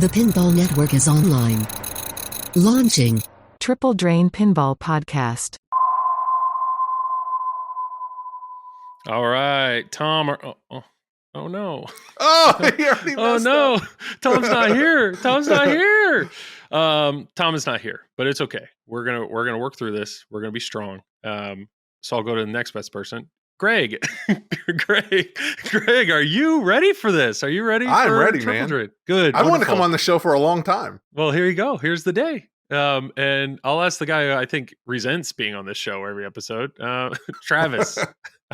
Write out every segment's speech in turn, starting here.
The Pinball Network is online. Launching. Triple Drain Pinball Podcast. All right, Tom. Oh no. Oh, he already Oh messed no. up. Tom's not here. Tom's not here. Tom is not here, but it's okay. We're gonna work through this. We're gonna be strong. So I'll go to the next best person. Greg. Greg, are you ready for this? Are you ready? I'm ready, Triple man. Drain? Good. I wanted to wonderful. come on the show for a long time. Well, here you go. Here's the day. And I'll ask the guy who I think resents being on this show every episode. Travis,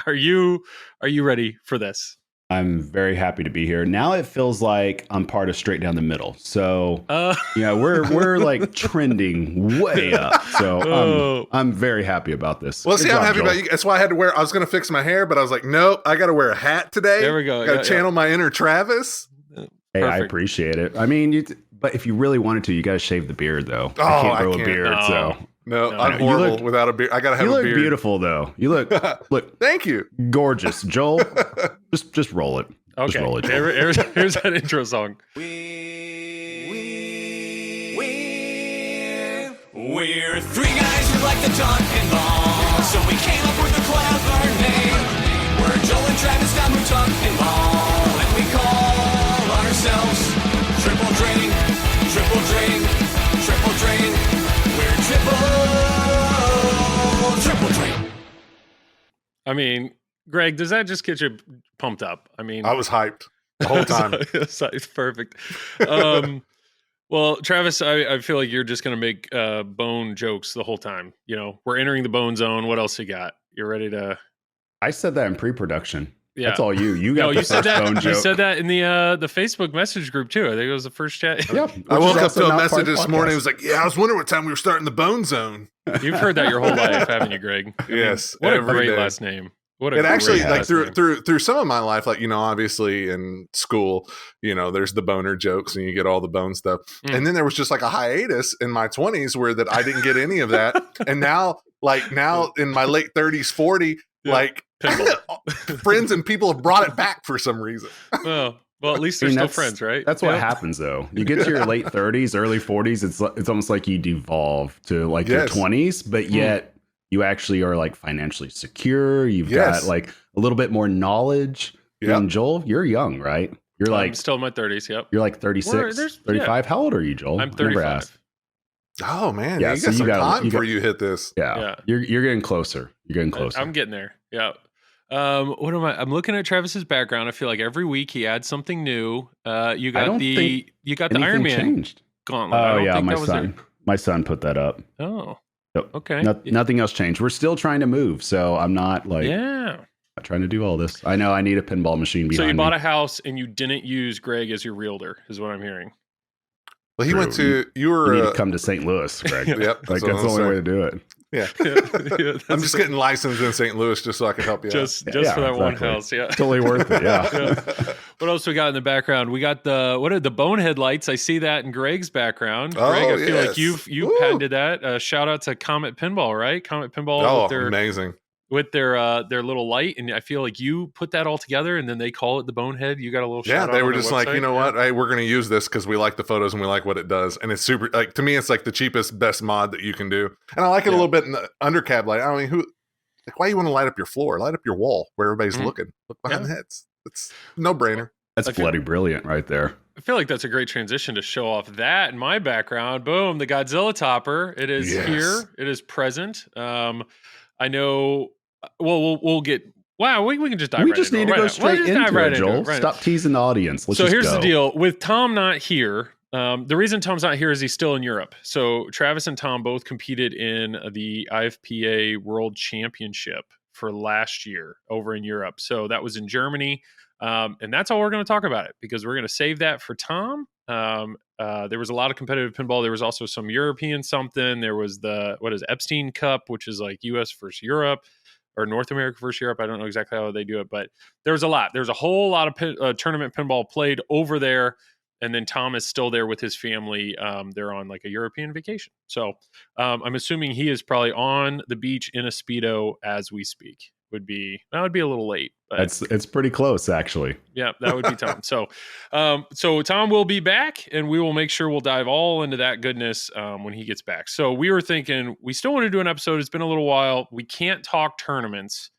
are you ready for this? I'm very happy to be here. Now it feels like I'm part of Straight Down the Middle. So, we're like trending way up. So I'm very happy about this. Well, Good see, job, I'm happy Joel. about you. That's why I had to wear. I was going to fix my hair, but I was like, nope, I got to wear a hat today. There we go. Got to channel my inner Travis. Hey, Perfect. I appreciate it. I mean, but if you really wanted to, you got to shave the beard, though. Oh, I can't I grow can't. a beard, No. so No, No. I'm You horrible look- without a beard. I got to have you a look beard. beautiful, though. You look Thank you. gorgeous, Joel. just roll it. Just Okay. roll it, Joel. Here's that intro song. We're three guys who like to talk pinball, so we came up with a clever name. We're Joel and Travis Down who talk pinball, and we call ourselves Triple Drain, Triple Drain, Triple Drain. We're Triple Drain. I mean, Greg, does that just get you pumped up? I mean, I was hyped the whole time. It's perfect. Well, Travis, I feel like you're just going to make bone jokes the whole time. You know, we're entering the bone zone. What else you got? You're ready to... I said that in pre-production. Yeah. That's all you. You got No, the you said first that. bone You joke. said that in the Facebook message group too. I think it was the first chat. Yep. I which woke is up also to a not message part of the this morning. It podcast. was like, yeah, I was wondering what time we were starting the bone zone. You've heard that your whole life, haven't you, Greg? I mean, Yes, what a every great day. last name. What a It actually, great like last name. through some of my life, like, obviously in school, there's the boner jokes and you get all the bone stuff. Mm. And then there was just like a hiatus in my 20s where that I didn't get any of that. And now in my late 30s, 40, Yeah. like Pinball. friends and people have brought it back for some reason. Well, at least I they're mean, still that's- friends, right? That's what Yeah. happens, though. You get to your late 30s, early 40s. It's almost like you devolve to like your Yes. 20s, but yet you actually are like financially secure. You've Yes. got like a little bit more knowledge. Yep. And Joel, you're young, right? You're I'm like still in my 30s. Yep. you're like 36, there's- 35. How old are you, Joel? I'm I never 35. asked. Oh, man. Yeah, you so got you some got- time you got- before you hit this. Yeah. Yeah. You're getting closer. You're getting closer. I'm getting there. Yeah. What am I? I'm looking at Travis's background. I feel like every week he adds something new. You got don't the think Iron Anything Man changed. gauntlet. I Oh don't yeah, think my that was son. My son put that up. there. Oh. Yep. Okay. Nothing else changed. We're still trying to move, so I'm not like Yeah. not trying to do all this. I know I need a pinball machine behind So you me. bought a house and you didn't use Greg as your realtor, is what I'm hearing. Well, he True. went to, you You were, need to come to St. Louis, Greg. yep. Like what that's the I'm only way to saying. do it. Yeah. Yeah, I'm just getting licensed in St. Louis just so I can help you just Yeah, for that one exactly. house. Yeah. Totally worth it. Yeah. Yeah. What else we got in the background? We got the bonehead lights. I see that in Greg's background. Oh, Greg, I feel yes. like you Woo. patented that. Shout out to Comet Pinball, right? Comet Pinball Oh, amazing. with their little light, and I feel like you put that all together, and then they call it the bonehead. You got a little Yeah, shout they out were on their just like, website? you know what? Hey, we're going to use this because we like the photos and we like what it does. And it's super, like, to me, it's like the cheapest, best mod that you can do. And I like it a Yeah. little bit in the undercab light. I mean, why you want to light up your floor? Light up your wall where everybody's Mhm. looking. Look behind Yeah. the heads. It's no brainer. That's I feel- bloody brilliant right there. I feel like that's a great transition to show off that in my background. Boom, the Godzilla Topper. It is Yes. here. It is present. I know. Well, we'll get. Wow, we can just dive. We right just into need it to go right now. We'll straight just into dive right it, Joel. right Stop teasing the audience. Let's So just here's go. the deal with Tom not here. The reason Tom's not here is he's still in Europe. So Travis and Tom both competed in the IFPA World Championship for last year over in Europe. So that was in Germany. And that's all we're going to talk about it because we're going to save that for Tom. There was a lot of competitive pinball. There was also some European something. There was the Epstein Cup, which is like US versus Europe or North America versus Europe. I don't know exactly how they do it, but there was a lot. There's a whole lot of tournament pinball played over there. And then Tom is still there with his family. They're on like a European vacation. So I'm assuming he is probably on the beach in a Speedo as we speak. would be a little late. But It's pretty close, actually. yeah, that would be Tom. So Tom will be back, and we will make sure we'll dive all into that goodness when he gets back. So we were thinking we still want to do an episode. It's been a little while. We can't talk tournaments.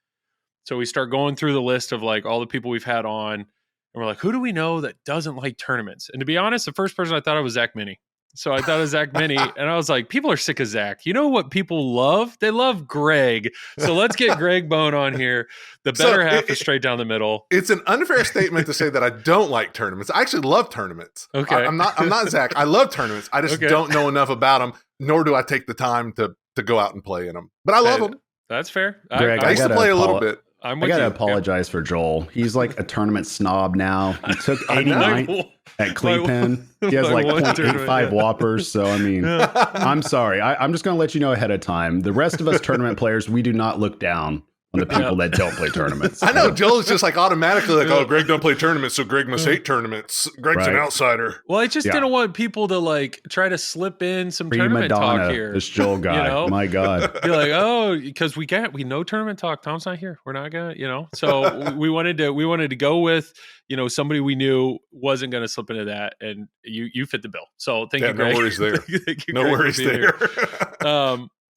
So we start going through the list of like all the people we've had on, and we're like, who do we know that doesn't like tournaments? And to be honest, the first person I thought of was Zach Minnie. So I thought of Zach Minnie, and I was like, people are sick of Zach. You know what people love? They love Greg. So let's get Greg Bone on here. The better half is straight down the middle. It's an unfair statement to say that I don't like tournaments. I actually love tournaments. Okay. I'm not Zach. I love tournaments. I just don't know enough about them, nor do I take the time to go out and play in them. But I love them. That's fair. Greg, I used to play a little bit. I gotta apologize for Joel. He's like a tournament snob now. He took 89 at Cleveland. He has like 0.85 whoppers. So I mean, I'm sorry. I'm just gonna let you know ahead of time. The rest of us tournament players, we do not look down on the people that don't play tournaments. I know Joel's just like automatically like, oh, Greg don't play tournaments, so Greg must hate tournaments. Greg's an outsider. Well, I just didn't want people to like try to slip in some tournament talk here. This Joel guy, you know? My God. Be like, oh, because we know tournament talk. Tom's not here. We're not gonna, So we wanted to go with, somebody we knew wasn't gonna slip into that, and you fit the bill. So thank you, Greg. No worries there. No worries there.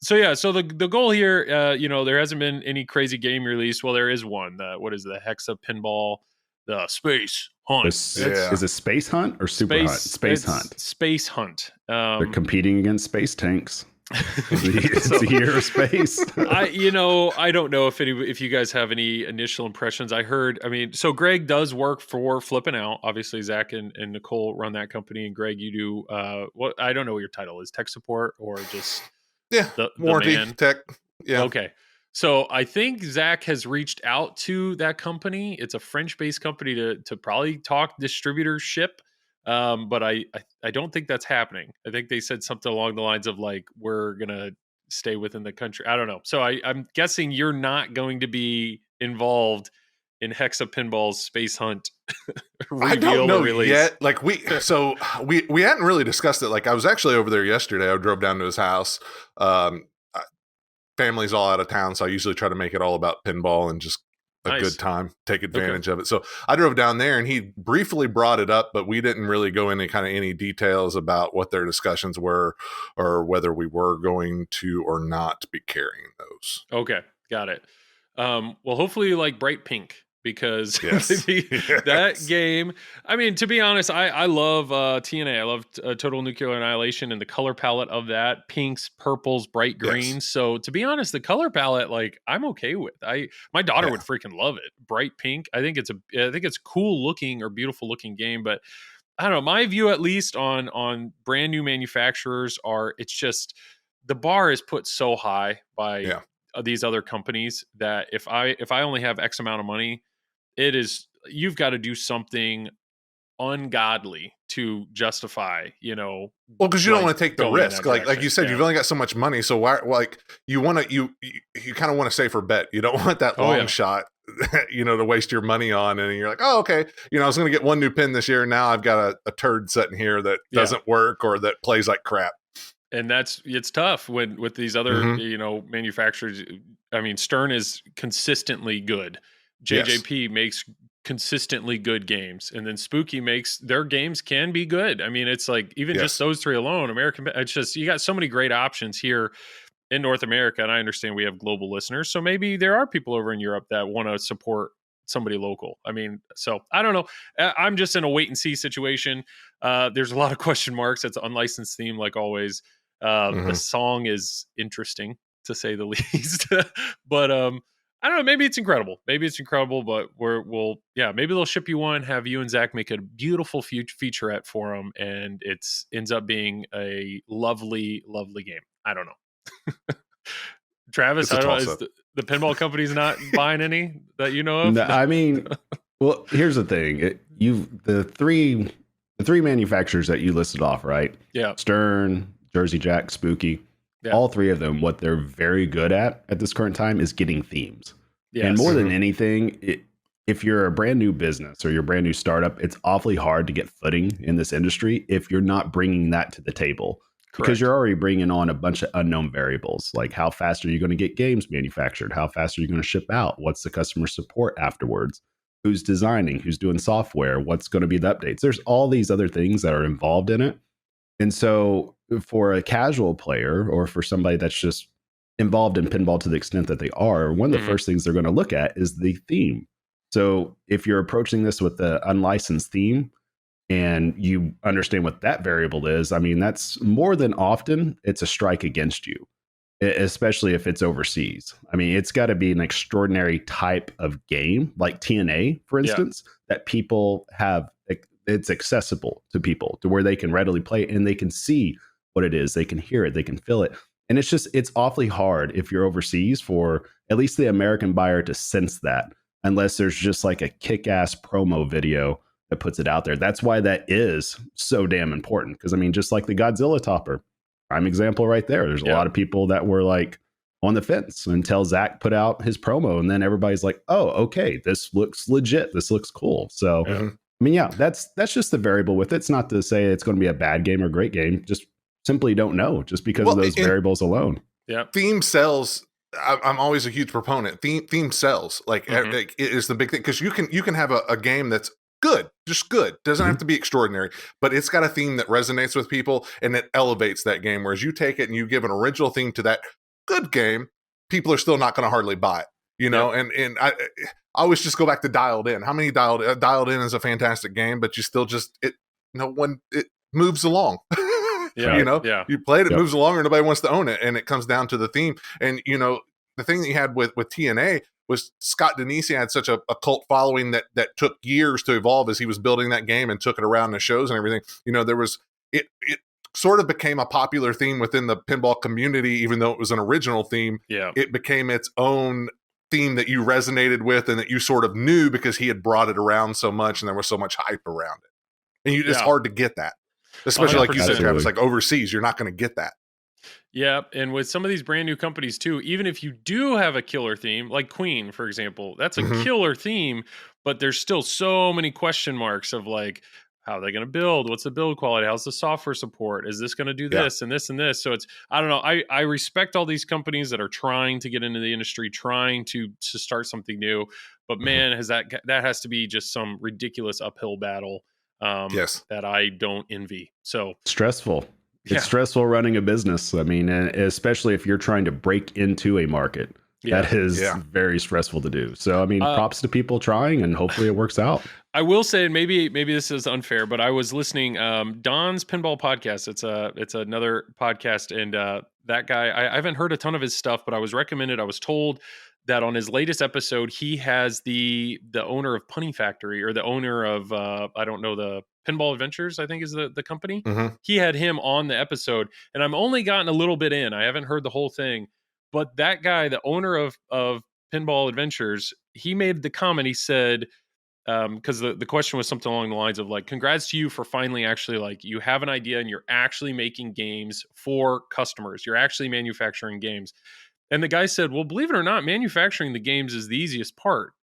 So the goal here, there hasn't been any crazy game release. Well, there is one. What is the Hexa Pinball, the Space Hunt? Is it Space Hunt or Super Hunt? Space Hunt. Space Hunt. They're competing against space tanks. It's the year of space. I don't know if you guys have any initial impressions. So Greg does work for Flippin' Out. Obviously, Zach and Nicole run that company, and Greg, you do I don't know what your title is, tech support or just. Yeah, warranty tech. Yeah. Okay. So I think Zach has reached out to that company. It's a French-based company to probably talk distributorship, but I don't think that's happening. I think they said something along the lines of like, we're gonna stay within the country. I don't know. So I'm guessing you're not going to be involved in Hexa Pinball's Space Hunt reveal. I don't know release yet. Like we hadn't really discussed it. Like I was actually over there yesterday. I drove down to his house. Family's all out of town, so I usually try to make it all about pinball and just a good time, take advantage of it. So I drove down there, and he briefly brought it up, but we didn't really go into any details about what their discussions were or whether we were going to or not be carrying those. Okay, got it. Well, hopefully you like Bright Pink. Because that game, to be honest, I love TNA. I love Total Nuclear Annihilation and the color palette of that. Pinks, purples, bright greens. Yes. So to be honest, the color palette, like I'm okay with. My daughter would freaking love it. Bright pink. I think it's cool looking or beautiful looking game. But I don't know. My view, at least on brand new manufacturers, it's just the bar is put so high by these other companies that if I only have X amount of money, you've got to do something ungodly to justify, well, because you don't want to take the risk. Like you said, you've only got so much money. So why, like you kind of want a safer bet. You don't want that long shot, to waste your money on. And you're like, oh, okay. I was going to get one new pin this year. Now I've got a turd sitting here that doesn't work or that plays like crap. And it's tough with these other, manufacturers. Stern is consistently good. JJP makes consistently good games, and then Spooky makes their games can be good. It's like even just those three alone, American. It's just you got so many great options here in North America, and I understand we have global listeners, so maybe there are people over in Europe that want to support somebody local. So I don't know. I'm just in a wait and see situation. There's a lot of question marks. It's an unlicensed theme, like always. The song is interesting to say the least, but I don't know. Maybe it's incredible. But maybe they'll ship you one, have you and Zach make a beautiful featurette for them, and it ends up being a lovely, lovely game. I don't know. Travis, I don't know. Is the pinball company's not buying any that you know of? No, well, here's the thing. The three manufacturers that you listed off, right? Yeah. Stern, Jersey Jack, Spooky. Yeah. All three of them, what they're very good at this current time is getting themes. Yes. And more than anything, if you're a brand new business or you're a brand new startup, it's awfully hard to get footing in this industry if you're not bringing that to the table. because you're already bringing on a bunch of unknown variables. Like how fast are you going to get games manufactured? How fast are you going to ship out? What's the customer support afterwards? Who's designing? Who's doing software? What's going to be the updates? There's all these other things that are involved in it. And so for a casual player or for somebody that's just involved in pinball to the extent that they are, one of the first things they're going to look at is the theme. So if you're approaching this with the unlicensed theme and you understand what that variable is, I mean, that's more than often it's a strike against you, especially if it's overseas. I mean, it's got to be an extraordinary type of game like TNA, for instance, that people have. It's accessible to people to where they can readily play and they can see what it is. They can hear it. They can feel it. And it's awfully hard if you're overseas for at least the American buyer to sense that, unless there's just like a kick-ass promo video that puts it out there. That's why that is so damn important. Because I mean, just like the Godzilla Topper, prime example right there. There's a lot of people that were like on the fence until Zach put out his promo, and then everybody's like, "Oh, okay, this looks legit. This looks cool." So, I mean, that's just the variable with it. It's not to say it's going to be a bad game or great game. Just simply don't know, just because of those variables alone. Yeah, theme sells. I'm always a huge proponent. Theme sells. Like it is the big thing, because you can have a game that's good, just good. Doesn't have to be extraordinary, but it's got a theme that resonates with people and it elevates that game. Whereas you take it and you give an original theme to that good game, people are still not going to hardly buy it. You know, and I always just go back to Dialed In. How many Dialed In is a fantastic game, but you still just it moves along. You play it, moves along, or nobody wants to own it, and it comes down to the theme. And you know, the thing that you had with TNA was Scott Denisi had such a cult following that took years to evolve as he was building that game and took it around the shows and everything. You know, there was it sort of became a popular theme within the pinball community, even though it was an original theme. Yeah, it became its own theme that you resonated with and that you sort of knew because he had brought it around so much and there was so much hype around it. And it's hard to get that, especially 100%. Like you said, Travis, like overseas, you're not going to get that. Yeah, and with some of these brand new companies too, even if you do have a killer theme, like Queen, for example, that's a killer theme, but there's still so many question marks of like, how are they going to build? What's the build quality? How's the software support? Is this going to do this and this and this? So it's, I don't know. I respect all these companies that are trying to get into the industry, trying to start something new, but man, that has to be just some ridiculous uphill battle that I don't envy. So stressful. It's stressful running a business. I mean, especially if you're trying to break into a market. That is very stressful to do. So, I mean, props to people trying, and hopefully it works out. I will say, and maybe this is unfair, but I was listening Don's Pinball Podcast. It's another podcast, and that guy, I haven't heard a ton of his stuff, but I was told that on his latest episode, he has the owner of Punny Factory, or the owner of I don't know, the Pinball Adventures, I think is the company. He had him on the episode, and I'm only gotten a little bit in. I haven't heard the whole thing. But that guy, the owner of Pinball Adventures, he made the comment. He said, because the question was something along the lines of like, congrats to you for finally actually, like, you have an idea and you're actually making games for customers. You're actually manufacturing games. And the guy said, well, believe it or not, manufacturing the games is the easiest part.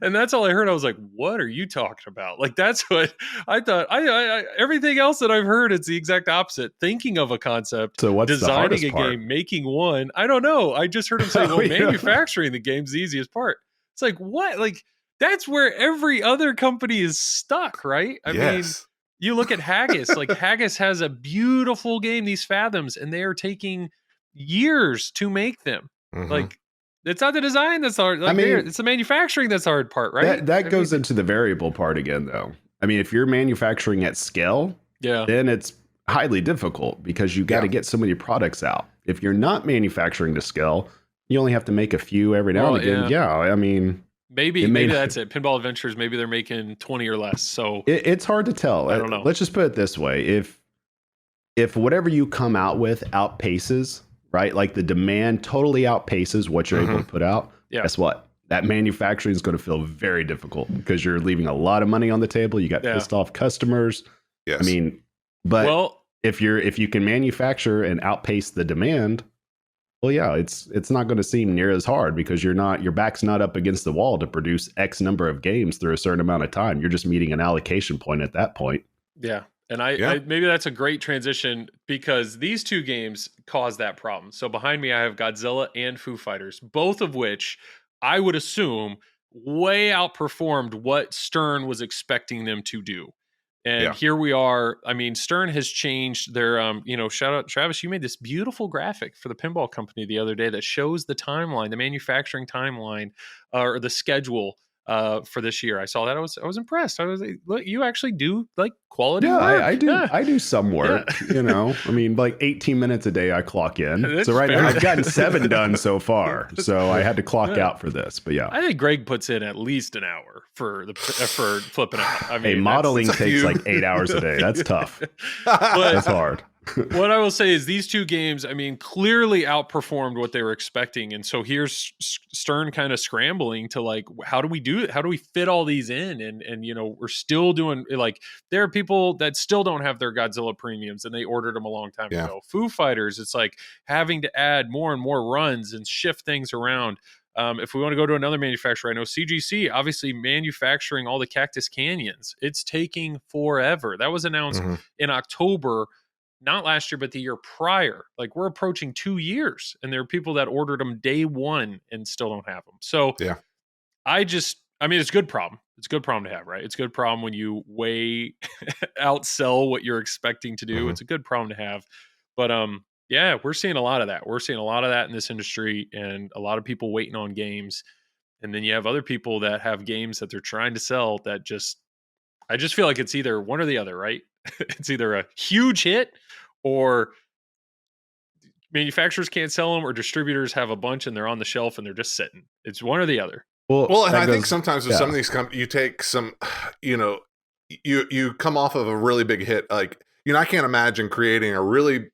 And that's all I heard. I was like, what are you talking about? Like, that's what I thought. I everything else that I've heard, it's the exact opposite. Thinking of a concept, so what's designing a game, making one. I don't know. I just heard him say, well, manufacturing the game's the easiest part. It's like, what? Like, that's where every other company is stuck, right? I mean, you look at Haggis. Like, Haggis has a beautiful game, these Fathoms, and they are taking years to make them. Like, it's not the design that's hard. Like, I mean, it's the manufacturing that's the hard part, right? That goes into the variable part again, though. I mean, if you're manufacturing at scale, then it's highly difficult because you got to get so many products out. If you're not manufacturing to scale, you only have to make a few every now and again. I mean, maybe that's it. Pinball Adventures, maybe they're making 20 or less. So it's hard to tell. I don't know. Let's just put it this way: if whatever you come out with outpaces, right? Like the demand totally outpaces what you're able to put out. Guess what? That manufacturing is going to feel very difficult because you're leaving a lot of money on the table. You got pissed off customers. I mean, but if you can manufacture and outpace the demand, well, it's not going to seem near as hard because your back's not up against the wall to produce X number of games through a certain amount of time. You're just meeting an allocation point at that point. Yeah. And I maybe that's a great transition because these two games cause that problem. So behind me, I have Godzilla and Foo Fighters, both of which I would assume way outperformed what Stern was expecting them to do. And here we are. I mean, Stern has changed their, shout out, Travis, you made this beautiful graphic for the pinball company the other day that shows the timeline, the manufacturing timeline, or the schedule for this year. I saw that. I was impressed. I was like, look, you actually do like quality work. I do. Yeah. I do some work, I mean, like 18 minutes a day I clock in. So right now I've gotten 7 done so far. So I had to clock out for this, but I think Greg puts in at least an hour for flipping out. I mean, modeling takes like 8 hours a day. That's tough. That's hard. What I will say is these two games, I mean, clearly outperformed what they were expecting. And so here's Stern kind of scrambling to like, how do we do it? How do we fit all these in? And we're still doing like, there are people that still don't have their Godzilla premiums and they ordered them a long time ago. Foo Fighters, it's like having to add more and more runs and shift things around. If we want to go to another manufacturer, I know CGC, obviously manufacturing all the Cactus Canyons. It's taking forever. That was announced in October. Not last year, but the year prior. Like we're approaching 2 years, and there are people that ordered them day one and still don't have them. So I mean, it's a good problem. It's a good problem to have, right? It's a good problem when you way outsell what you're expecting to do. It's a good problem to have. But we're seeing a lot of that. We're seeing a lot of that in this industry, and a lot of people waiting on games. And then you have other people that have games that they're trying to sell that I just feel like it's either one or the other, right? It's either a huge hit or manufacturers can't sell them, or distributors have a bunch and they're on the shelf and they're just sitting. It's one or the other. Well, and I think sometimes with some of these you take some, you come off of a really big hit. Like, I can't imagine creating a really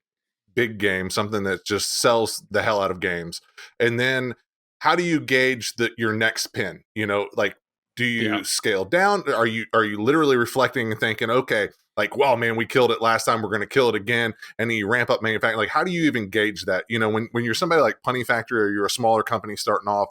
big game, something that just sells the hell out of games. And then how do you gauge your next pin? Like, do you scale down? Are you literally reflecting and thinking, okay, like, well, man, we killed it last time, we're going to kill it again, and then you ramp up manufacturing? Like, how do you even gauge that? When you're somebody like Punny Factory or you're a smaller company starting off,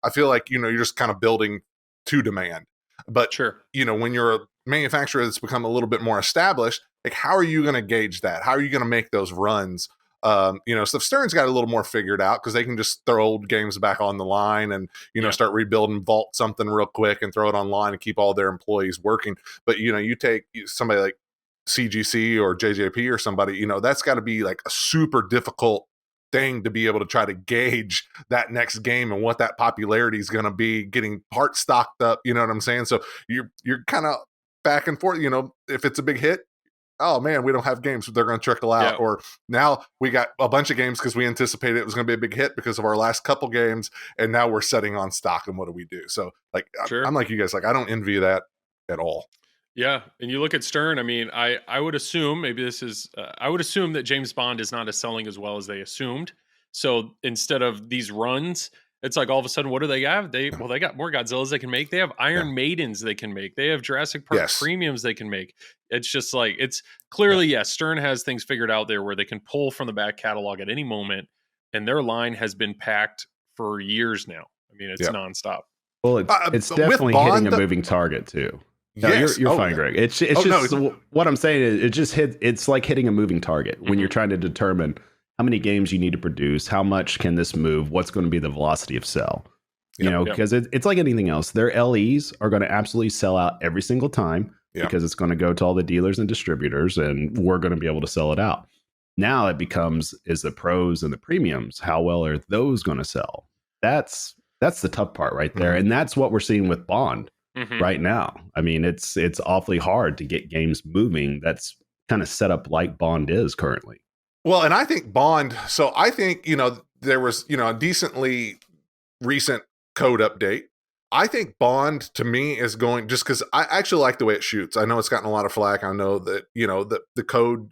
I feel like, you're just kind of building to demand. But, when you're a manufacturer that's become a little bit more established, like, how are you going to gauge that? How are you going to make those runs? So Stern's got a little more figured out because they can just throw old games back on the line and, start rebuilding, vault something real quick and throw it online and keep all their employees working. But, you take somebody like CGC or JJP or somebody, that's got to be like a super difficult thing to be able to try to gauge that next game and what that popularity is going to be, getting parts stocked up. You know what I'm saying? So you're kind of back and forth, if it's a big hit, oh man, we don't have games, they're going to trickle out. Or now we got a bunch of games because we anticipated it was going to be a big hit because of our last couple games, and now we're setting on stock, and what do we do? So like, I'm like you guys, like, I don't envy that at all. Yeah, and you look at Stern, I mean, I would assume, maybe this is, I would assume that James Bond is not as selling as well as they assumed. So instead of these runs, it's like all of a sudden, what do they have? They got more Godzillas they can make. They have Iron Maidens they can make. They have Jurassic Park premiums they can make. It's just like, it's clearly, Stern has things figured out there where they can pull from the back catalog at any moment, and their line has been packed for years now. I mean, it's nonstop. Well, it's definitely hitting a moving target too. No, you're fine, Greg. It's just what I'm saying is it's like hitting a moving target when you're trying to determine how many games you need to produce, how much can this move, what's going to be the velocity of sell. Because it's like anything else. Their LEs are going to absolutely sell out every single time because it's going to go to all the dealers and distributors, and we're going to be able to sell it out. Now it becomes, is the pros and the premiums, how well are those going to sell? That's the tough part right there. And that's what we're seeing with Bond. Right now. I mean, it's awfully hard to get games moving that's kind of set up like Bond is currently. Well, and I think Bond, so I think, there was, a decently recent code update. I think Bond to me is going, just because I actually like the way it shoots. I know it's gotten a lot of flack. I know that, the code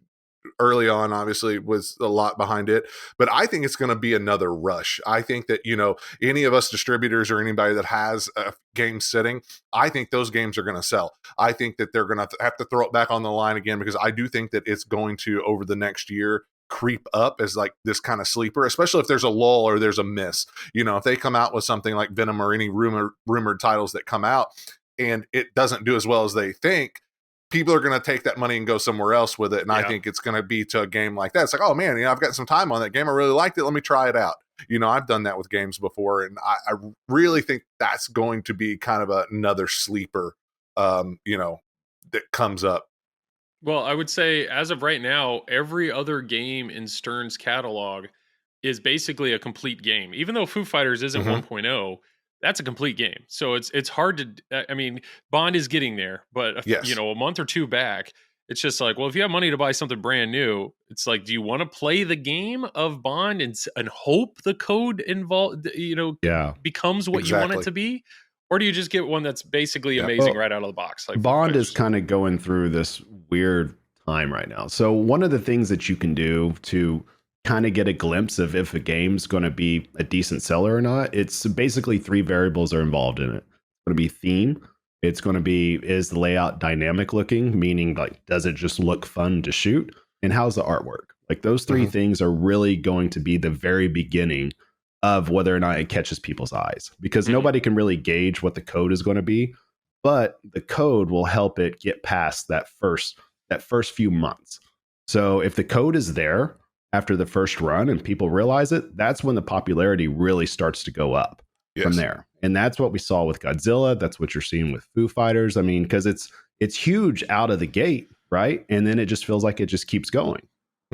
early on obviously was a lot behind it, but I think it's going to be another rush. I think that, any of us distributors or anybody that has a game sitting, I think those games are going to sell. I think that they're going to have to throw it back on the line again, because I do think that it's going to, over the next year, creep up as like this kind of sleeper, especially if there's a lull or there's a miss. If they come out with something like Venom or any rumored titles that come out and it doesn't do as well as they think, people are going to take that money and go somewhere else with it. And I think it's going to be to a game like that. It's like, oh man, I've got some time on that game. I really liked it. Let me try it out. I've done that with games before. And I really think that's going to be kind of another sleeper, that comes up. Well, I would say as of right now, every other game in Stern's catalog is basically a complete game. Even though Foo Fighters isn't 1.0, that's a complete game. So it's hard to, I mean, Bond is getting there, but a month or two back, it's just like, well, if you have money to buy something brand new, it's like, do you want to play the game of Bond and hope the code involved, becomes what you want it to be? Or do you just get one that's basically amazing right out of the box? Like Bond is kind of going through this weird time right now. So one of the things that you can do to kind of get a glimpse of if a game's going to be a decent seller or not, it's basically 3 variables are involved in it. It's going to be theme. It's going to be, is the layout dynamic looking, meaning like, does it just look fun to shoot? And how's the artwork? Like those 3 things are really going to be the very beginning of whether or not it catches people's eyes, because nobody can really gauge what the code is going to be, but the code will help it get past that first few months. So if the code is there after the first run and people realize it, that's when the popularity really starts to go up from there. And that's what we saw with Godzilla. That's what you're seeing with Foo Fighters. I mean, because it's huge out of the gate, right? And then it just feels like it just keeps going.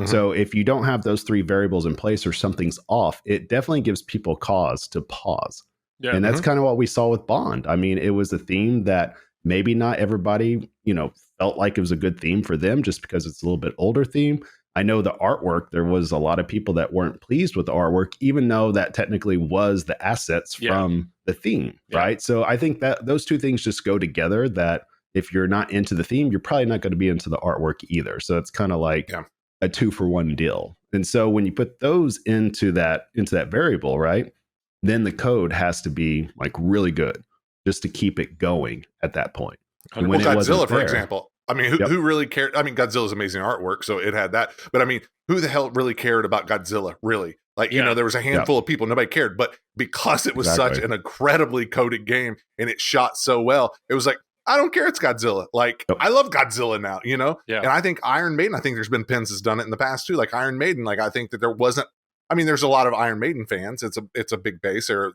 So if you don't have those 3 variables in place or something's off, it definitely gives people cause to pause. Yeah. And that's kind of what we saw with Bond. I mean, it was a theme that maybe not everybody, felt like it was a good theme for them just because it's a little bit older theme. I know the artwork, there was a lot of people that weren't pleased with the artwork, even though that technically was the assets from the theme, right? So I think that those 2 things just go together, that if you're not into the theme, you're probably not going to be into the artwork either. So it's kind of like a 2-for-1 deal. And so when you put those into that variable, right, then the code has to be like really good just to keep it going at that point. Well, Godzilla, for example, I mean, who really cared? I mean, Godzilla's amazing artwork, so it had that. But I mean, who the hell really cared about Godzilla, really? Like, there was a handful of people, nobody cared. But because it was such an incredibly coded game and it shot so well, it was like, I don't care, it's Godzilla. Like, I love Godzilla now, Yeah. And I think Iron Maiden, I think there's been Pins has done it in the past too. Like Iron Maiden, like I think that there wasn't, I mean, there's a lot of Iron Maiden fans. It's a big base. They're a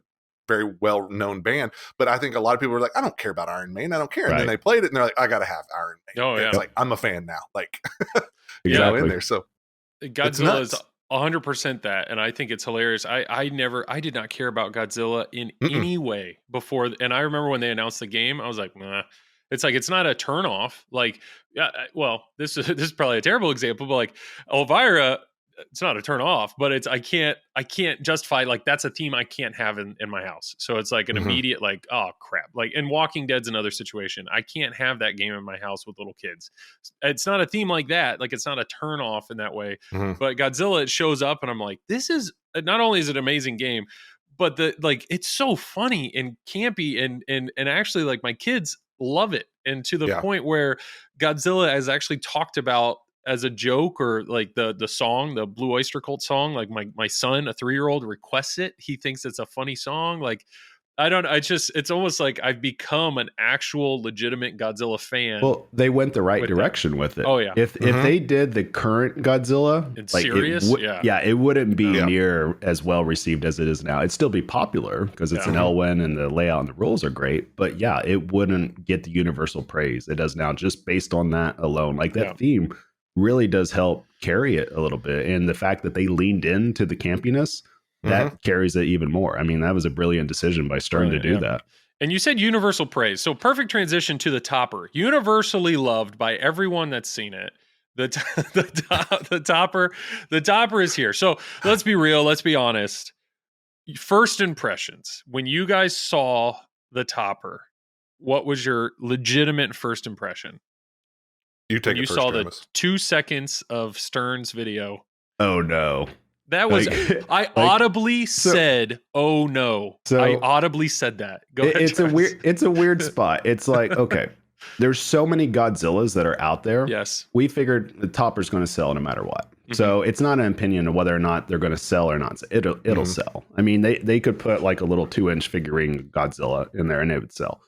very well-known band. But I think a lot of people were like, I don't care about Iron Maiden. I don't care. And then they played it and they're like, I got to have Iron Maiden. Oh, yeah. It's like, I'm a fan now. Like, in there. So Godzilla is 100% that. And I think it's hilarious. I did not care about Godzilla in any way before. And I remember when they announced the game, I was like, nah. It's like, it's not a turn off. Like, well, this is probably a terrible example, but like Elvira, it's not a turn off, but it's, I can't justify, like, that's a theme I can't have in my house. So it's like an immediate, like, oh crap. Like, and Walking Dead's another situation. I can't have that game in my house with little kids. It's not a theme like that. Like, it's not a turn off in that way, but Godzilla, it shows up and I'm like, this is, not only is it an amazing game, but it's so funny and campy and actually, like, my kids love it. And to the point where Godzilla has actually talked about as a joke, or like the song, the Blue Oyster Cult song, like my son, a 3-year-old, requests it. He thinks it's a funny song. Like, it's almost like I've become an actual legitimate Godzilla fan. Well, they went the right direction with it. Oh yeah. If they did the current Godzilla, it's like serious, it wouldn't be near as well received as it is now. It'd still be popular because it's an Elwyn and the layout and the rules are great, but it wouldn't get the universal praise it does now, just based on that alone. Like, that theme really does help carry it a little bit, and the fact that they leaned into the campiness, that carries it even more. I mean, that was a brilliant decision by Stern to do that. And you said universal praise. So perfect transition to the Topper. Universally loved by everyone that's seen it. The Topper is here. So let's be real. Let's be honest. First impressions. When you guys saw the Topper, what was your legitimate first impression? You take it first, saw Travis. The 2 seconds of Stern's video. Oh no. That was, audibly said, oh no. So I audibly said that. Go ahead. It's a weird spot. It's like, okay, there's so many Godzillas that are out there. Yes. We figured the Topper's going to sell no matter what. So it's not an opinion of whether or not they're going to sell or not. It'll sell. I mean, they could put like a little 2-inch figurine Godzilla in there and it would sell.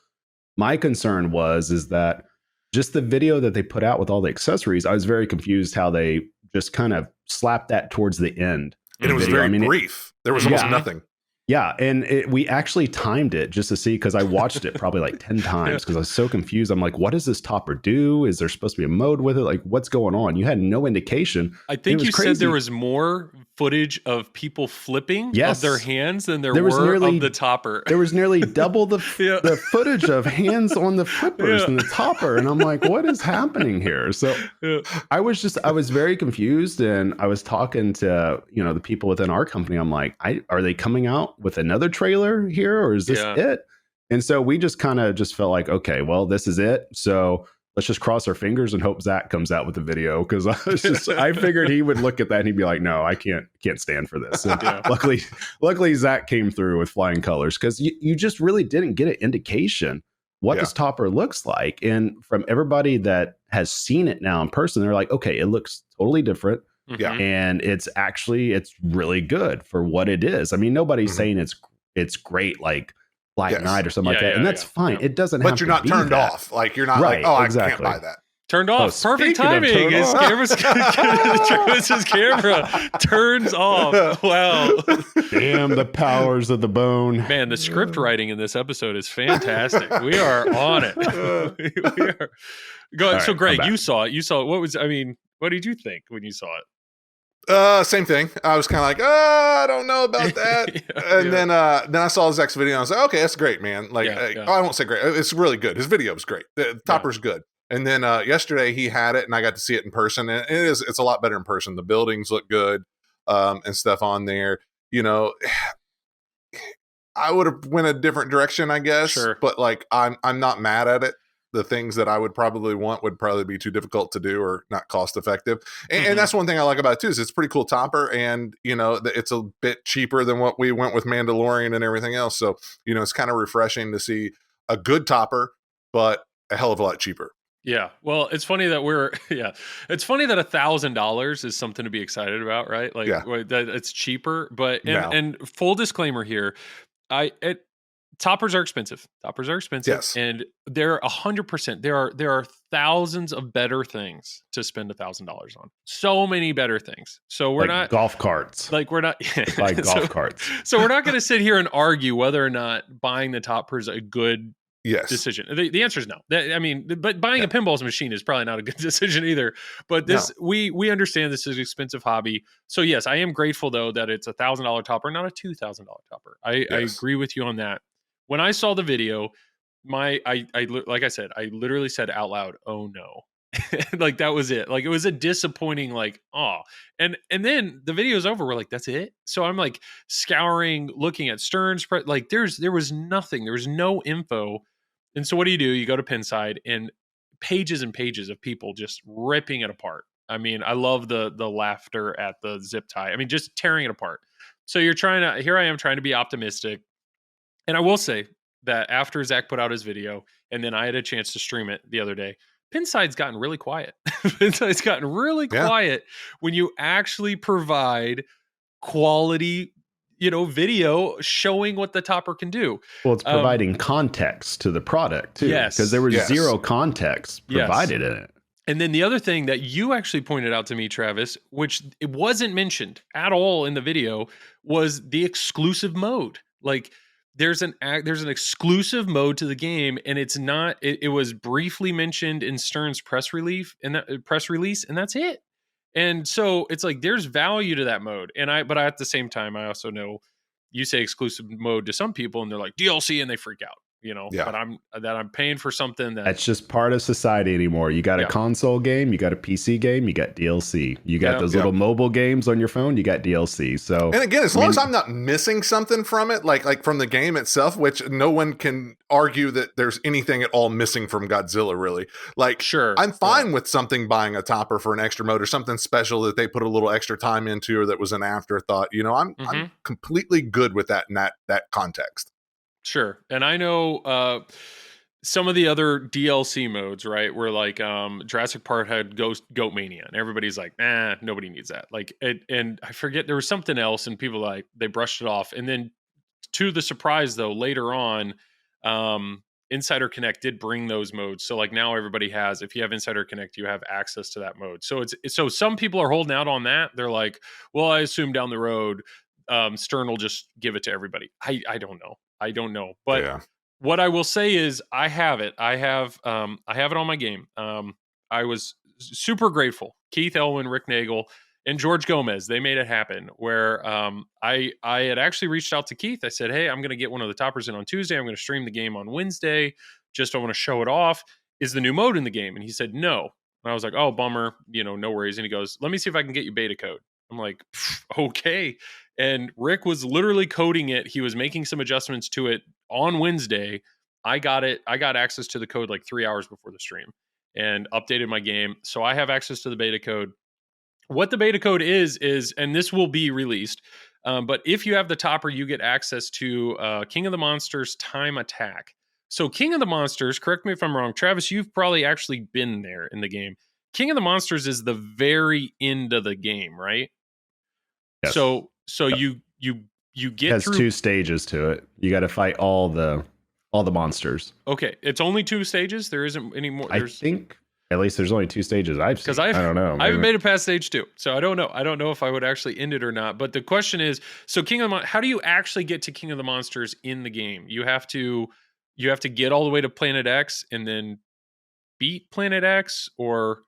My concern is that just the video that they put out with all the accessories, I was very confused how they just kind of slapped that towards the end. And it was very brief. There was almost nothing. Yeah, and we actually timed it just to see, because I watched it probably like 10 times because I was so confused. I'm like, what does this topper do? Is there supposed to be a mode with it? Like, what's going on? You had no indication. I think you said there was more footage of people flipping of their hands than there were nearly, of the topper. There was nearly double the footage of hands on the flippers and the topper. And I'm like, what is happening here? So I was very confused, and I was talking to, the people within our company. I'm like, are they coming out with another trailer here, or is this it? And so we just kind of just felt like, okay, well, this is it. So let's just cross our fingers and hope Zach comes out with the video, because I figured he would look at that and he'd be like, no, I can't stand for this. And luckily Zach came through with flying colors, because you just really didn't get an indication what this topper looks like. And from everybody that has seen it now in person, they're like, okay, it looks totally different. Yeah. And it's really good for what it is. I mean, nobody's saying it's great like Black Knight or something like that. And that's fine. It doesn't have to be. But you're not turned off. Like, you're not like, I can't buy that. Turned off. Perfect timing. Travis's camera turns off. Wow. Damn the powers of the bone. Man, the script writing in this episode is fantastic. We are on it. We are. Go. So, Greg, you saw it. What did you think when you saw it? Same thing. I was kind of like, I don't know about that. Then I saw Zach's video and I was like, okay, that's great, man. Like, I won't say great. It's really good. His video was great. The topper's good. And then yesterday he had it and I got to see it in person, and it's a lot better in person. The buildings look good, and stuff on there. I would have went a different direction, I guess. Sure. But like, I'm not mad at it. The things that I would probably want would probably be too difficult to do or not cost effective. And that's one thing I like about it too, is it's a pretty cool topper, and it's a bit cheaper than what we went with Mandalorian and everything else. So, it's kind of refreshing to see a good topper, but a hell of a lot cheaper. Yeah. Well, it's funny that it's funny that $1,000 is something to be excited about, right? Like that it's cheaper, but, and full disclaimer here, toppers are expensive. Yes. And they're 100%. There are thousands of better things to spend $1,000 on. So many better things. So we're not golf carts. Like we're not like golf carts. So we're not going to sit here and argue whether or not buying the topper is a good decision. The answer is no. But buying a pinball machine is probably not a good decision either. But we understand this is an expensive hobby. So yes, I am grateful though that it's $1,000 topper, not a $2,000 topper. I agree with you on that. When I saw the video, like I said, I literally said out loud, "Oh no!" Like that was it. Like it was a disappointing, like, oh. And then the video's over. We're like, that's it. So I'm like scouring, looking at Stern's. Like there was nothing. There was no info. And so what do? You go to Pinside, and pages and pages of people just ripping it apart. I mean, I love the laughter at the zip tie. I mean, just tearing it apart. So here I am trying to be optimistic. And I will say that after Zach put out his video, and then I had a chance to stream it the other day, Pinside's gotten really quiet. Pinside's gotten really quiet when you actually provide quality, video showing what the topper can do. Well, it's providing context to the product too. Yes. Because there was zero context provided in it. And then the other thing that you actually pointed out to me, Travis, which it wasn't mentioned at all in the video, was the exclusive mode. Like, there's an exclusive mode to the game, and it's not. It was briefly mentioned in Stern's press release, and that's it. And so it's like there's value to that mode, but at the same time, I also know you say exclusive mode to some people, and they're like DLC, and they freak out. But I'm paying for something that's just part of society anymore. You got a console game, you got a PC game, you got DLC. You got those little mobile games on your phone, you got DLC. So, and again, as long as I'm not missing something from it, like from the game itself, which no one can argue that there's anything at all missing from Godzilla, really. Like, sure, I'm fine with something buying a topper for an extra mode or something special that they put a little extra time into, or that was an afterthought. I'm completely good with that in that context. Sure. And I know some of the other DLC modes, right? Where like Jurassic Park had Goat Mania, and everybody's like, nah, nobody needs that. Like, and I forget, there was something else, and people they brushed it off. And then to the surprise though, later on, Insider Connect did bring those modes. So like now everybody has, if you have Insider Connect, you have access to that mode. So so some people are holding out on that. They're like, well, I assume down the road, Stern will just give it to everybody. I don't know. I don't know. But what I will say is I have it. I have it on my game. I was super grateful. Keith Elwin, Rick Nagel, and George Gomez, they made it happen where I had actually reached out to Keith. I said, hey, I'm going to get one of the toppers in on Tuesday. I'm going to stream the game on Wednesday. Just I want to show it off. Is the new mode in the game? And he said, no. And I was like, oh, bummer. No worries. And he goes, let me see if I can get you beta code. I'm like, okay. And Rick was literally coding it. He was making some adjustments to it on Wednesday. I got it. I got access to the code like 3 hours before the stream and updated my game. So I have access to the beta code. What the beta code is, and this will be released, but if you have the topper, you get access to King of the Monsters Time Attack. So King of the Monsters, correct me if I'm wrong, Travis, you've probably actually been there in the game. King of the Monsters is the very end of the game, right? Yes. So you get it has through 2 stages to it. You got to fight all the monsters. Okay, it's only 2 stages. There isn't any more. I think at least there's only 2 stages I've seen. Because I don't know. I haven't made it past stage 2, so I don't know. I don't know if I would actually end it or not. But the question is, so how do you actually get to King of the Monsters in the game? You have to get all the way to Planet X and then beat Planet X, or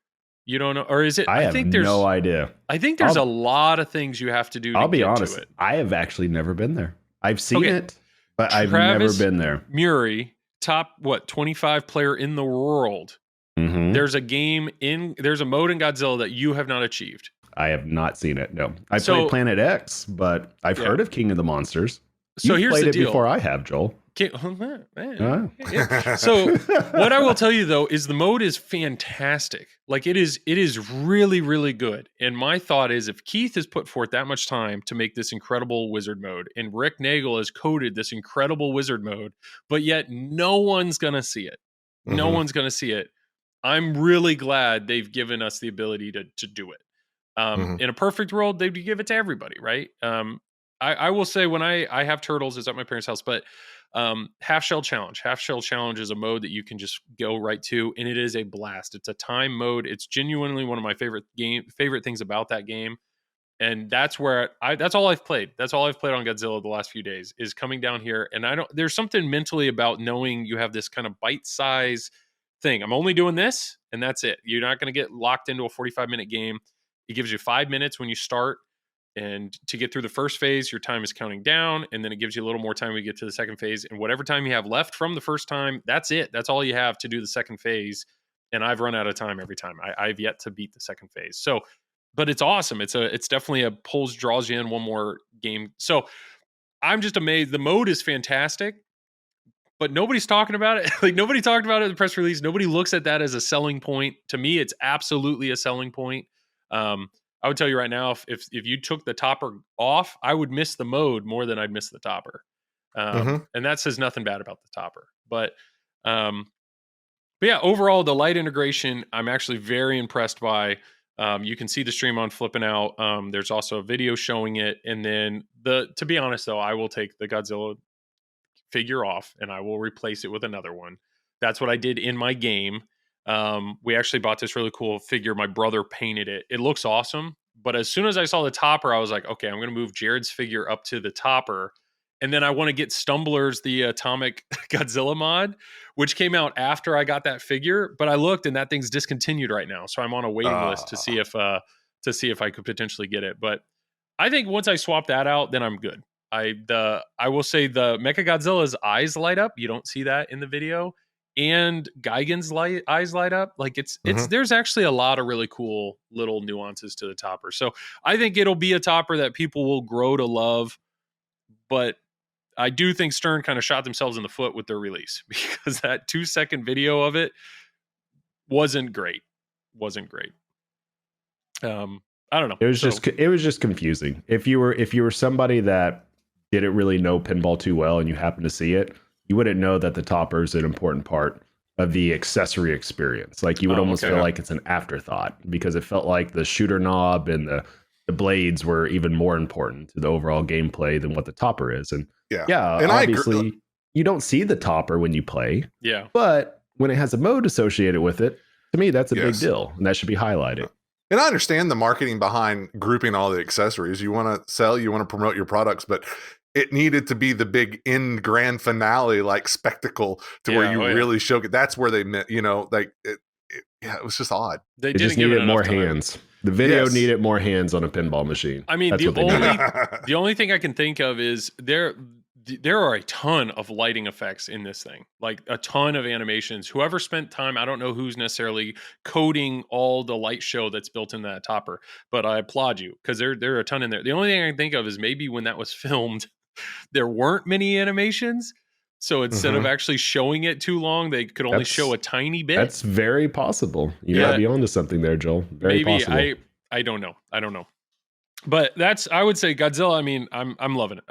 you don't know, or is it? I think there's no idea. I think there's a lot of things you have to do. I'll be honest. I have actually never been there. I've seen it, but I've never been there. Murie, top 25 player in the world. Mm-hmm. There's a mode in Godzilla that you have not achieved. I have not seen it. No, I played Planet X, but I've heard of King of the Monsters. So here's played the it deal. Before I have, Joel. So what I will tell you though is the mode is fantastic. Like it is really, really good. And my thought is, if Keith has put forth that much time to make this incredible wizard mode, and Rick Nagel has coded this incredible wizard mode, but yet no one's gonna see it. Mm-hmm. No one's gonna see it. I'm really glad they've given us the ability to do it. In a perfect world, they'd give it to everybody, right? I will say when I have turtles, it's at my parents' house, but Half Shell Challenge. Half Shell Challenge is a mode that you can just go right to, and it is a blast. It's a time mode. It's genuinely one of my favorite things about that game. And that's where that's all I've played. That's all I've played on Godzilla the last few days, is coming down here. And there's something mentally about knowing you have this kind of bite-size thing. I'm only doing this, and that's it. You're not going to get locked into a 45-minute game. It gives you 5 minutes when you start. And to get through the first phase, your time is counting down, and then it gives you a little more time when you get to the second phase. And whatever time you have left from the first time, that's it. That's all you have to do the second phase. And I've run out of time every time. I've yet to beat the second phase. So, but it's awesome. It's definitely a draws you in one more game. So I'm just amazed. The mode is fantastic, but nobody's talking about it. Like nobody talked about it in the press release. Nobody looks at that as a selling point. To me, it's absolutely a selling point. I would tell you right now, if you took the topper off, I would miss the mode more than I'd miss the topper. And that says nothing bad about the topper. But yeah, overall, the light integration, I'm actually very impressed by. You can see the stream on Flipping Out. There's also a video showing it. And then to be honest, though, I will take the Godzilla figure off and I will replace it with another one. That's what I did in my game. We actually bought this really cool figure. My brother painted it. It looks awesome. But as soon as I saw the topper, I was like, okay, I'm going to move Jared's figure up to the topper. And then I want to get Stumbler's, the Atomic Godzilla mod, which came out after I got that figure. But I looked and that thing's discontinued right now. So I'm on a waiting list to see if I could potentially get it. But I think once I swap that out, then I'm good. I will say the Mechagodzilla's eyes light up. You don't see that in the video. And Gigan's eyes light up. Like it's there's actually a lot of really cool little nuances to the topper. So I think it'll be a topper that people will grow to love. But I do think Stern kind of shot themselves in the foot with their release, because that 2-second video of it wasn't great. I don't know. It was just confusing. If you were somebody that didn't really know pinball too well and you happen to see it, you wouldn't know that the topper is an important part of the accessory experience. Like you would almost feel like it's an afterthought, because it felt like the shooter knob and the blades were even more important to the overall gameplay than what the topper is. And and obviously, you don't see the topper when you play. Yeah. But when it has a mode associated with it, to me, that's a big deal. And that should be highlighted. And I understand the marketing behind grouping all the accessories. You want to sell, you want to promote your products, but it needed to be the big end grand finale, like spectacle to where you really show it. That's where they met, you know, like it was just odd. They just needed more hands. The video needed more hands on a pinball machine. I mean, the only thing I can think of is there are a ton of lighting effects in this thing, like a ton of animations. Whoever spent time, I don't know who's necessarily coding all the light show that's built in that topper, but I applaud you because there are a ton in there. The only thing I can think of is maybe when that was filmed, there weren't many animations. So instead of actually showing it too long, they could only show a tiny bit. That's very possible. You might be onto something there, Joel. Very possible. I don't know. But I would say Godzilla. I mean, I'm loving it.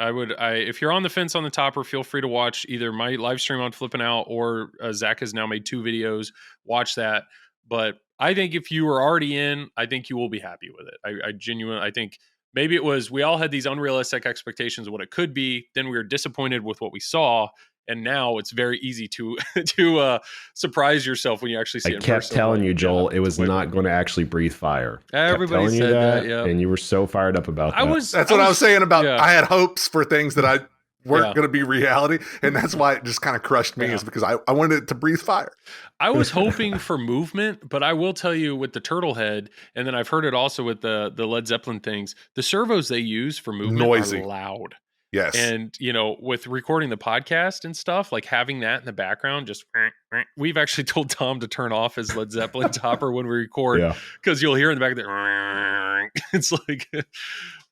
If you're on the fence on the topper, feel free to watch either my live stream on Flipping Out or Zach has now made 2 videos. Watch that. But I think if you were already in, I think you will be happy with it. I think maybe it was, we all had these unrealistic expectations of what it could be. Then we were disappointed with what we saw. And now it's very easy to surprise yourself when you actually see it in person. I kept telling you, Joel, it was not going to actually breathe fire. Everybody said that, yeah. And you were so fired up about that. That's what I was saying about, I had hopes for things that I weren't going to be reality. And that's why it just kind of crushed me, is because I wanted it to breathe fire. I was hoping for movement, but I will tell you with the turtle head, and then I've heard it also with the Led Zeppelin things, the servos they use for movement are loud. Yes. And, you know, with recording the podcast and stuff, like having that in the background, just we've actually told Tom to turn off his Led Zeppelin topper when we record, because you'll hear in the back of the, it's like,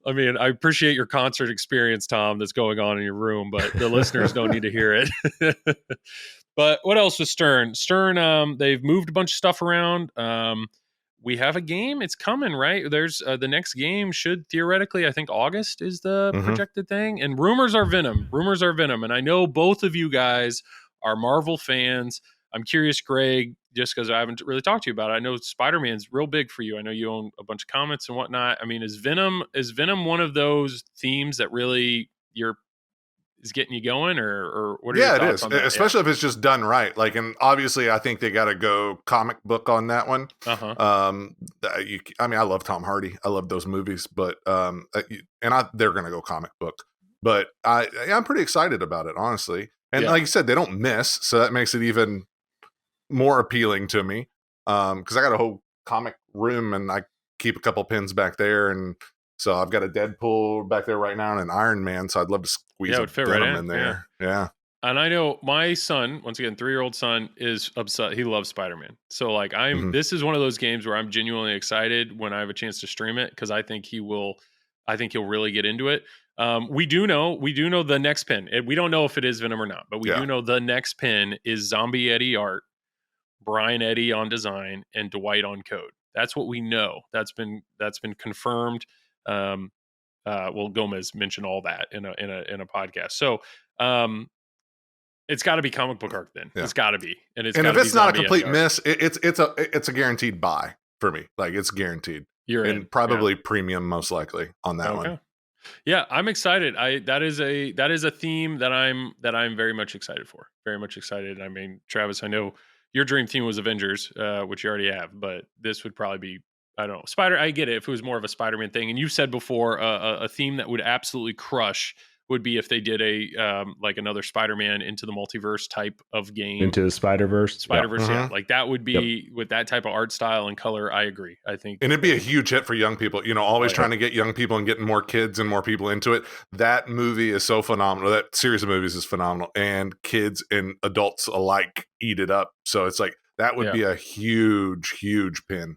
I mean, I appreciate your concert experience, Tom, that's going on in your room, but the listeners don't need to hear it. But what else was Stern? Stern, they've moved a bunch of stuff around. We have a game. It's coming, right? There's the next game should theoretically, I think August is the projected thing. And rumors are Venom. And I know both of you guys are Marvel fans. I'm curious, Greg, just because I haven't really talked to you about it. I know Spider-Man's real big for you. I know you own a bunch of comics and whatnot. I mean, is Venom one of those themes that really is getting you going, or what are your thoughts on that? Especially if it's just done right. Like, and obviously I think they got to go comic book on that one. I mean, I love Tom Hardy. I love those movies, but they're going to go comic book, but I'm pretty excited about it, honestly. And like you said, they don't miss. So that makes it even more appealing to me. Cause I got a whole comic room and I keep a couple pins back there, and so I've got a Deadpool back there right now and an Iron Man. So I'd love to squeeze a Venom in there. Yeah. And I know my son, once again, 3-year-old son, is obsessed. He loves Spider-Man. So like this is one of those games where I'm genuinely excited when I have a chance to stream it, because I think he'll really get into it. We do know the next pin. We don't know if it is Venom or not, but we do know the next pin is Zombie Eddie art, Brian Eddy on design, and Dwight on code. That's what we know. That's been confirmed. Gomez mentioned all that in a podcast. So it's got to be comic book art then. It's got to be. And if it's not a complete miss, it's a guaranteed buy for me. Like, it's guaranteed. You're in. Probably premium, most likely, on that one. Yeah, I'm excited. That is a theme that I'm very much excited for. Very much excited. I mean, Travis, I know your dream theme was Avengers, which you already have, but this would probably be, I don't know, I get it if it was more of a Spider-Man thing. And you said before a theme that would absolutely crush would be if they did a like another Spider-Man Into the Multiverse type of game. Into the Spider-Verse, yeah. Like that would be with that type of art style and color. I agree. I think, and it'd be a huge hit for young people. You know, always trying to get young people and getting more kids and more people into it. That movie is so phenomenal. That series of movies is phenomenal, and kids and adults alike eat it up. So it's like that would be a huge pin.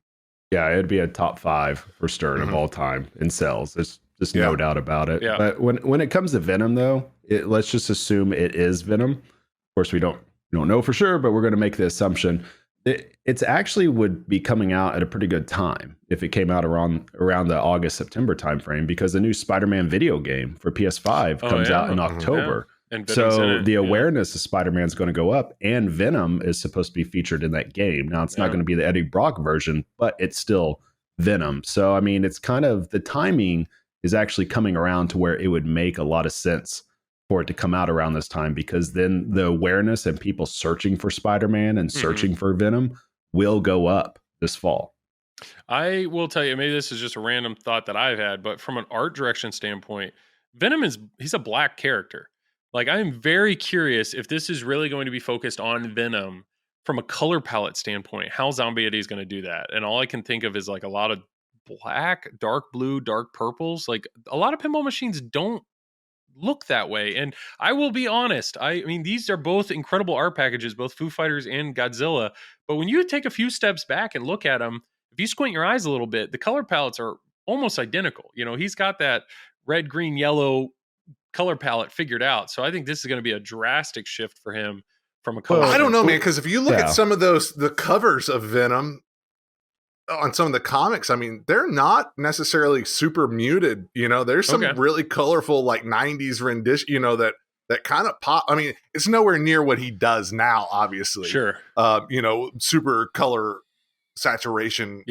Yeah, it'd be a top 5 for Stern of all time in sales. There's just no doubt about it. Yeah. But when it comes to Venom, though, let's just assume it is Venom. Of course, we don't know for sure, but we're going to make the assumption. It's actually would be coming out at a pretty good time if it came out around the August-September timeframe, because the new Spider-Man video game for PS5 comes out in October. And so the awareness of Spider-Man is going to go up, and Venom is supposed to be featured in that game. Now, it's not going to be the Eddie Brock version, but it's still Venom. So, I mean, it's kind of, the timing is actually coming around to where it would make a lot of sense for it to come out around this time, because then the awareness and people searching for Spider-Man and searching for Venom will go up this fall. I will tell you, maybe this is just a random thought that I've had, but from an art direction standpoint, Venom he's a black character. Like, I'm very curious if this is really going to be focused on Venom from a color palette standpoint, how Zombie Eddie is going to do that. And all I can think of is like a lot of black, dark blue, dark purples. Like, a lot of pinball machines don't look that way. And I will be honest, I mean, these are both incredible art packages, both Foo Fighters and Godzilla. But when you take a few steps back and look at them, if you squint your eyes a little bit, the color palettes are almost identical. You know, he's got that red, green, yellow color palette figured out. So I think this is going to be a drastic shift for him from a color. I don't know, man, because if you look at some of the covers of Venom on some of the comics, I mean, they're not necessarily super muted. You know, there's some really colorful, like 90s rendition, you know, that kind of pop. I mean, it's nowhere near what he does now, obviously. Sure. You know, super color saturation,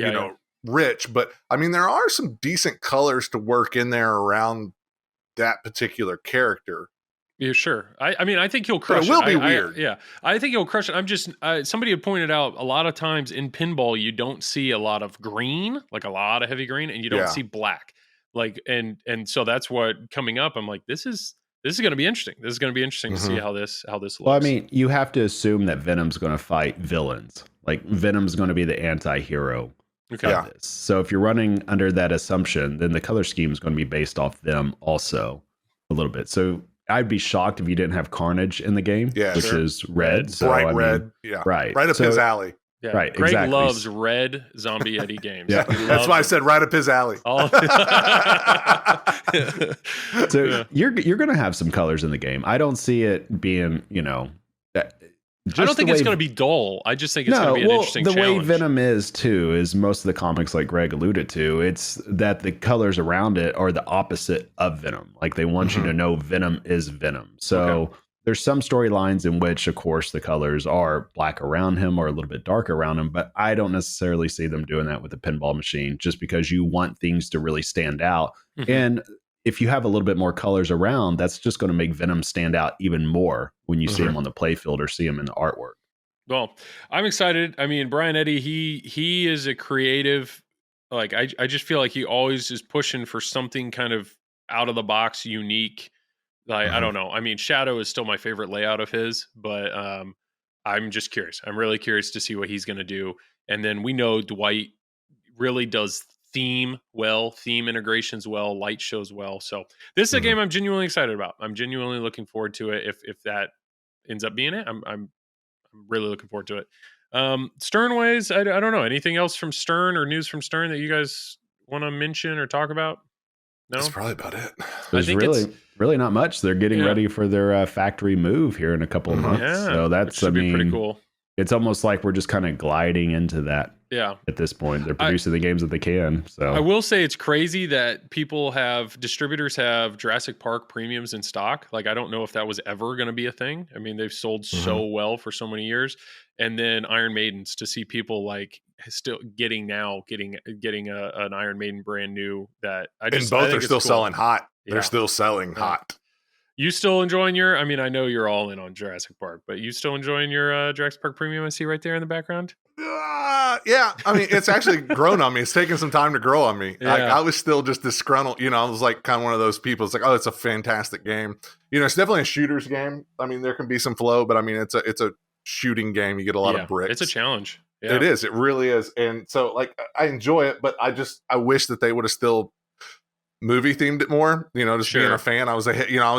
rich. But I mean, there are some decent colors to work in there around that particular character. Yeah, sure. I mean, I think he'll crush it. It will be weird. I think he'll crush it. I'm just, somebody had pointed out a lot of times in pinball, you don't see a lot of green, like a lot of heavy green, and you don't see black. Like, and so that's what coming up. I'm like, this is going to be interesting. This is going to be interesting to see how this looks. Well, I mean, you have to assume that Venom's going to fight villains. Like, Venom's going to be the anti-hero. This. So if you're running under that assumption, then the color scheme is going to be based off them also a little bit. So I'd be shocked if you didn't have Carnage in the game, which is red. So, bright red. Yeah. Right up his alley. Yeah. Right. Greg exactly. loves red Zombie Eddie games. That's why I said right up his alley. So you're going to have some colors in the game. I don't see it being, you know, I don't think it's going to be dull. I just think it's going to be an interesting challenge. The way Venom is, too, is most of the comics, like Greg alluded to, it's that the colors around it are the opposite of Venom. Like, they want you to know Venom is Venom. So there's some storylines in which, of course, the colors are black around him or a little bit dark around him, but I don't necessarily see them doing that with the pinball machine, just because you want things to really stand out. And if you have a little bit more colors around, that's just going to make Venom stand out even more when you see him on the playfield or see him in the artwork. Well, I'm excited. I mean, Brian Eddy, he is a creative. Like, I just feel like he always is pushing for something kind of out of the box, unique. Like, I don't know. I mean, Shadow is still my favorite layout of his, but I'm just curious. I'm really curious to see what he's going to do. And then we know Dwight really does theme integrations well, light shows well. So this is a game I'm genuinely excited about. I'm genuinely looking forward to it. If that ends up being it, I'm really looking forward to it. Sternways, I don't know. Anything else from Stern or news from Stern that you guys want to mention or talk about? No, that's probably about it. There's really not much. They're getting ready for their factory move here in a couple of months. So that's, I mean, pretty cool. It's almost like we're just kind of gliding into that. Yeah. At this point, they're producing the games that they can. So I will say it's crazy that distributors have Jurassic Park premiums in stock. Like, I don't know if that was ever going to be a thing. I mean, they've sold so well for so many years. And then Iron Maidens, to see people like still getting an Iron Maiden brand new that I think are still selling hot. They're still selling hot. You still enjoying your? I mean, I know you're all in on Jurassic Park, but you still enjoying your Jurassic Park premium? I see right there in the background. Yeah, I mean, it's actually grown on me. It's taken some time to grow on me. I was still just disgruntled. You know, I was like kind of one of those people. It's like, oh, it's a fantastic game. You know, it's definitely a shooter's game. I mean, there can be some flow, but I mean, it's a shooting game. You get a lot of bricks. It's a challenge. Yeah. It is. It really is. And so, like, I enjoy it, but I wish that they would have still movie themed it more. You know, just being a fan, I was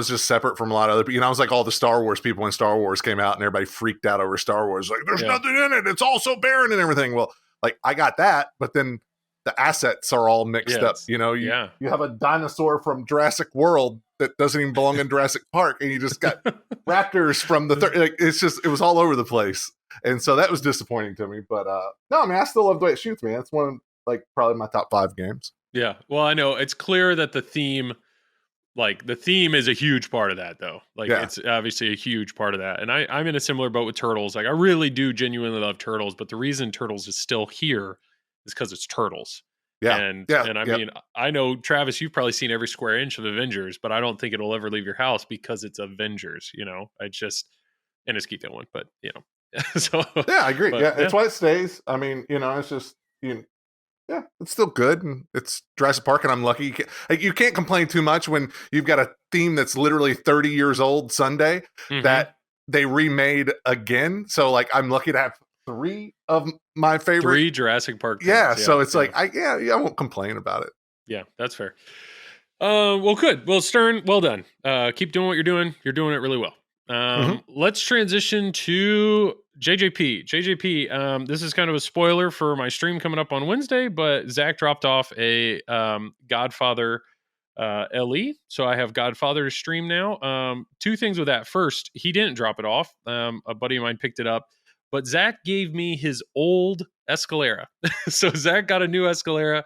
just separate from a lot of other people. You know, I was like all the Star Wars people when Star Wars came out and everybody freaked out over Star Wars. Like, there's nothing in it. It's all so barren and everything. Well, like, I got that, but then the assets are all mixed up. You know, you have a dinosaur from Jurassic World that doesn't even belong in Jurassic Park, and you just got raptors from the third. Like, it was all over the place, and so that was disappointing to me. But no, I mean, I still love the way it shoots, man. It's one of, like, probably my top 5 games. Yeah, well, I know it's clear that the theme is a huge part of that, though. Like, it's obviously a huge part of that. And I'm in a similar boat with Turtles. Like, I really do genuinely love Turtles, but the reason Turtles is still here is because it's Turtles. Yeah. And I mean, I know, Travis, you've probably seen every square inch of Avengers, but I don't think it'll ever leave your house because it's Avengers, you know. I just, and it's keep going, but you know. So yeah, I agree. It's why it stays. I mean, you know, it's just yeah, it's still good, and it's Jurassic Park, and I'm lucky. You can't complain too much when you've got a theme that's literally 30 years old Sunday that they remade again. So like, I'm lucky to have 3 of my favorite 3 Jurassic Park themes. Yeah, so it's like I won't complain about it. Yeah, that's fair. Well, good. Well, Stern, well done. Keep doing what you're doing. You're doing it really well. Let's transition to JJP. JJP, this is kind of a spoiler for my stream coming up on Wednesday, but Zach dropped off a Godfather LE, so I have Godfather to stream now. 2 things with that. First, he didn't drop it off. A buddy of mine picked it up, but Zach gave me his old Escalera. So Zach got a new Escalera.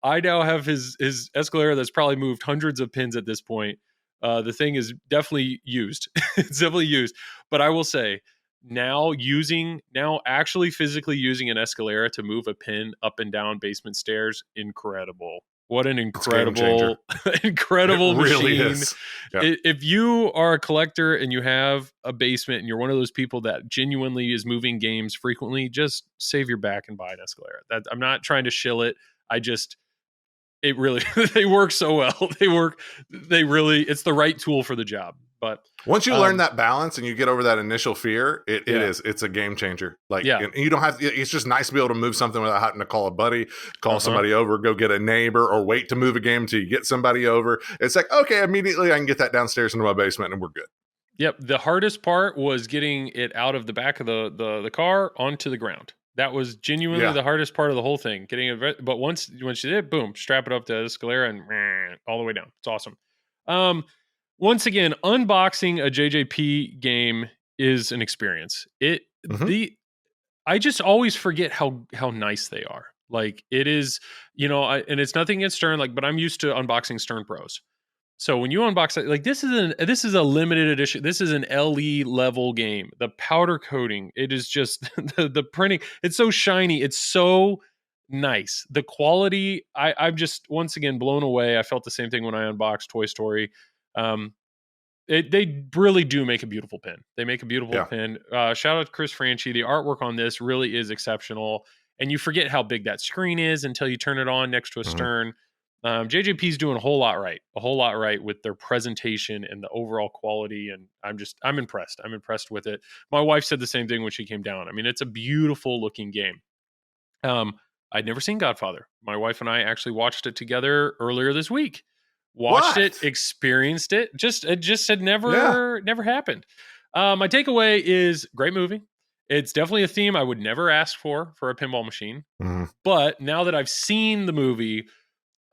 I now have his Escalera that's probably moved hundreds of pins at this point. The thing is definitely used. It's definitely used. But I will say, now actually physically using an Escalera to move a pin up and down basement stairs, incredible. What an incredible incredible machine. Really is. Yep. If you are a collector and you have a basement and you're one of those people that genuinely is moving games frequently, just save your back and buy an Escalera. I'm not trying to shill it. It really, they work so well. It's the right tool for the job. But once you learn that balance and you get over that initial fear, it's a game changer. Like, and you don't have, it's just nice to be able to move something without having to call a buddy, call somebody over, go get a neighbor, or wait to move a game until you get somebody over. It's like, okay, immediately I can get that downstairs into my basement and we're good. Yep. The hardest part was getting it out of the back of the car onto the ground. That was genuinely the hardest part of the whole thing. Getting it, but once you did it, boom, strap it up to the Escalera and all the way down. It's awesome. Once again, unboxing a JJP game is an experience. I just always forget how nice they are. Like, it is, you know, and it's nothing against Stern, like, but I'm used to unboxing Stern Pros. So when you unbox it, like, this is a limited edition. This is an LE level game. The powder coating, it is just the printing. It's so shiny. It's so nice. The quality, I'm just once again blown away. I felt the same thing when I unboxed Toy Story. They really do make a beautiful pin. They make a beautiful pin. Shout out to Chris Franchi. The artwork on this really is exceptional. And you forget how big that screen is until you turn it on next to a Stern. JJP's doing a whole lot right with their presentation and the overall quality. And I'm impressed. I'm impressed with it. My wife said the same thing when she came down. I mean, it's a beautiful looking game. I'd never seen Godfather. My wife and I actually watched it together earlier this week. Watched it, experienced it. It just had never happened. My takeaway is great movie. It's definitely a theme I would never ask for a pinball machine. But now that I've seen the movie,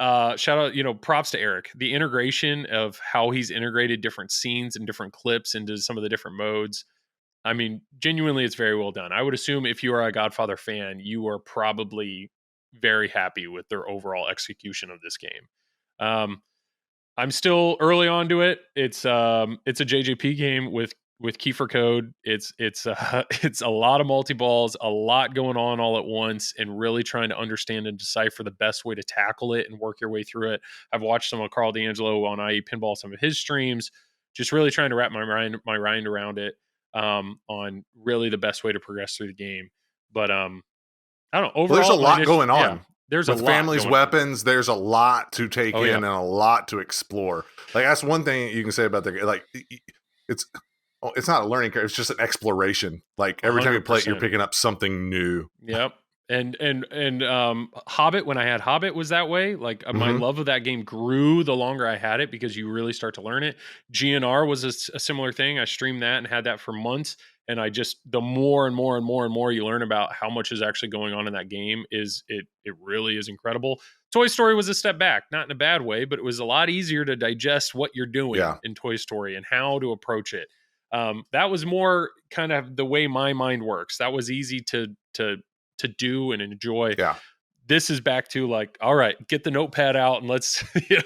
shout out, props to Eric. The integration of how he's integrated different scenes and different clips into some of the different modes. I mean, genuinely, it's very well done. I would assume if you are a Godfather fan, you are probably very happy with their overall execution of this game. I'm still early on to it. It's a JJP game with Kiefer code. It's a lot of multi-balls, a lot going on all at once, and really trying to understand and decipher the best way to tackle it and work your way through it. I've watched some of Carl D'Angelo on IE Pinball, some of his streams, just really trying to wrap my mind around it, on really the best way to progress through the game. But I don't know. Overall, there's a lot going on. Yeah, there's with a lot family's weapons. There's a lot to take in and a lot to explore. Like, that's one thing you can say about it's not a learning curve. It's just an exploration. Like, every 100%. Time you play it, you're picking up something new. Yep. And Hobbit, when I had Hobbit, was that way. Like, my love of that game grew the longer I had it, because you really start to learn it. GNR was a similar thing. I streamed that and had that for months. And the more and more and more and more you learn about how much is actually going on in that game, it really is incredible. Toy Story was a step back, not in a bad way, but it was a lot easier to digest what you're doing in Toy Story and how to approach it. That was more kind of the way my mind works. That was easy to do and enjoy. Yeah. This is back to like, all right, get the notepad out and let's figure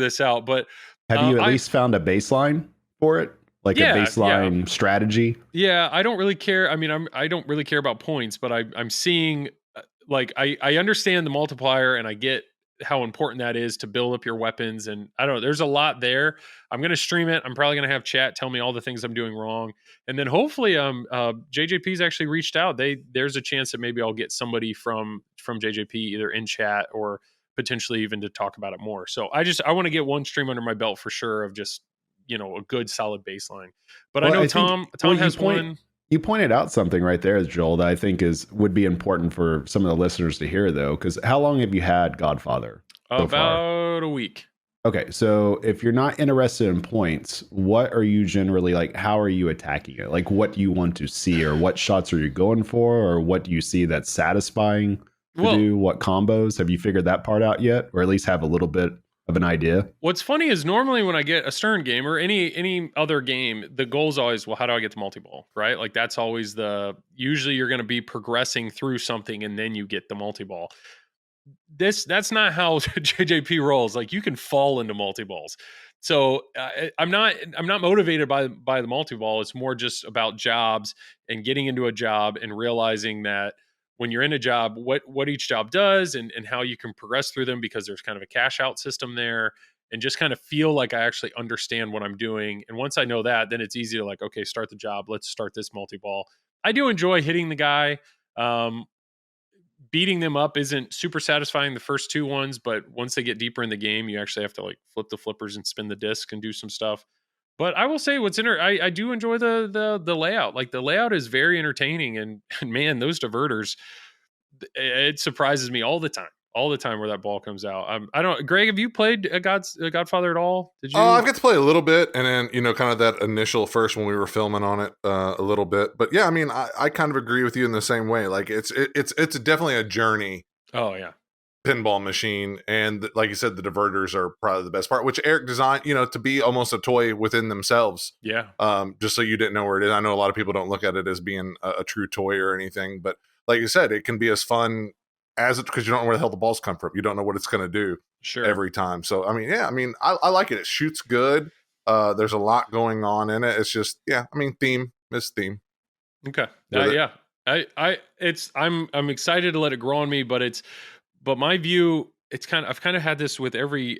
this out. But have you at least found a baseline for it? Like a baseline strategy? Yeah, I don't really care. I mean, I don't really care about points, but I'm seeing like I understand the multiplier and I get how important that is to build up your weapons. And I don't know, there's a lot there. I'm going to stream it. I'm probably going to have chat tell me all the things I'm doing wrong. And then hopefully JJP's actually reached out. There's a chance that maybe I'll get somebody from JJP either in chat or potentially even to talk about it more. So I want to get one stream under my belt for sure of just, a good solid baseline. But well, I know Tom has one. You pointed out something right there, Joel, that I think would be important for some of the listeners to hear, though, because how long have you had Godfather? About a week. Okay, so if you're not interested in points, what are you generally like? How are you attacking it? Like, what do you want to see, or what shots are you going for, or what do you see that's satisfying to do? What combos? Have you figured that part out yet, or at least have a little bit of an idea? What's funny is normally when I get a Stern game or any other game, the goal is always, well, how do I get to multi-ball, right? Like that's always usually you're going to be progressing through something and then you get the multi-ball. That's not how JJP rolls. Like you can fall into multi-balls. So I'm not motivated by the multi-ball. It's more just about jobs and getting into a job and realizing that when you're in a job, what each job does and how you can progress through them, because there's kind of a cash out system there, and just kind of feel like I actually understand what I'm doing. And once I know that, then it's easy to like, okay, start the job. Let's start this multi-ball. I do enjoy hitting the guy. Beating them up isn't super satisfying the first two ones, but once they get deeper in the game, you actually have to like flip the flippers and spin the disc and do some stuff. But I will say I do enjoy the layout. Like the layout is very entertaining, and man, those diverters, it surprises me all the time where that ball comes out. Greg, have you played a Godfather at all? Did you? I've got to play a little bit, and then kind of that initial first when we were filming on it a little bit. But yeah, I mean, I kind of agree with you in the same way. Like it's definitely a journey. Oh yeah. Pinball machine, and like you said, the diverters are probably the best part, which Eric designed to be almost a toy within themselves. Just so you didn't know where it is. I know a lot of people don't look at it as being a true toy or anything, but like you said, it can be as fun as it, because you don't know where the hell the balls come from. You don't know what it's going to do every time. So I mean, I like it. It shoots good. There's a lot going on in it. It's just theme is theme. Okay. Yeah. I'm excited to let it grow on me, but my view, I've kind of had this with every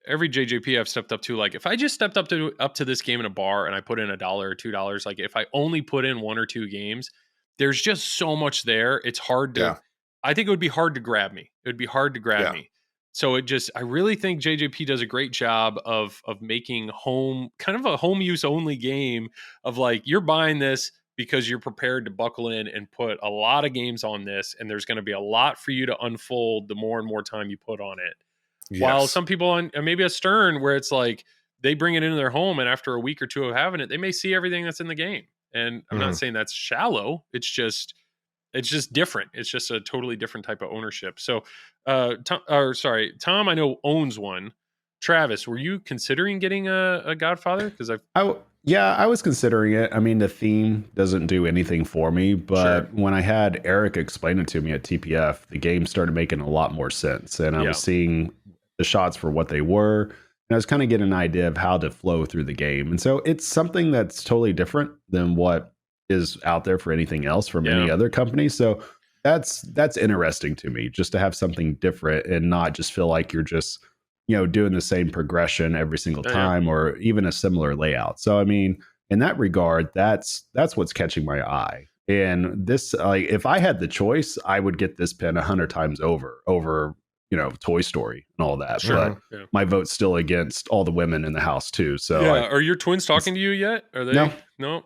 JJP I've stepped up to. Like if I just stepped up to this game in a bar and I put in $1 or $2, like if I only put in 1 or 2 games, there's just so much there. It's hard to, I think it would be hard to grab me. It would be hard to grab me. So I really think JJP does a great job of making kind of a home use only game of like, you're buying this because you're prepared to buckle in and put a lot of games on this, and there's going to be a lot for you to unfold the more and more time you put on it. Yes. While some people on maybe a Stern, where it's like they bring it into their home, and after a week or two of having it, they may see everything that's in the game. And I'm not saying that's shallow. It's just different. It's just a totally different type of ownership. So, Tom, I know owns one. Travis, were you considering getting a Godfather? Because I was considering it. I mean, the theme doesn't do anything for me, but when I had Eric explain it to me at TPF, the game started making a lot more sense. And I was seeing the shots for what they were, and I was kind of getting an idea of how to flow through the game. And so it's something that's totally different than what is out there for anything else from any other company. So that's interesting to me, just to have something different and not just feel like you're just doing the same progression every single time or even a similar layout. So, I mean, in that regard, that's what's catching my eye. And this, like, if I had the choice, I would get this pin 100 times over, Toy Story and all that. But my vote's still against all the women in the house too. So are your twins talking to you yet? Are they? No. No.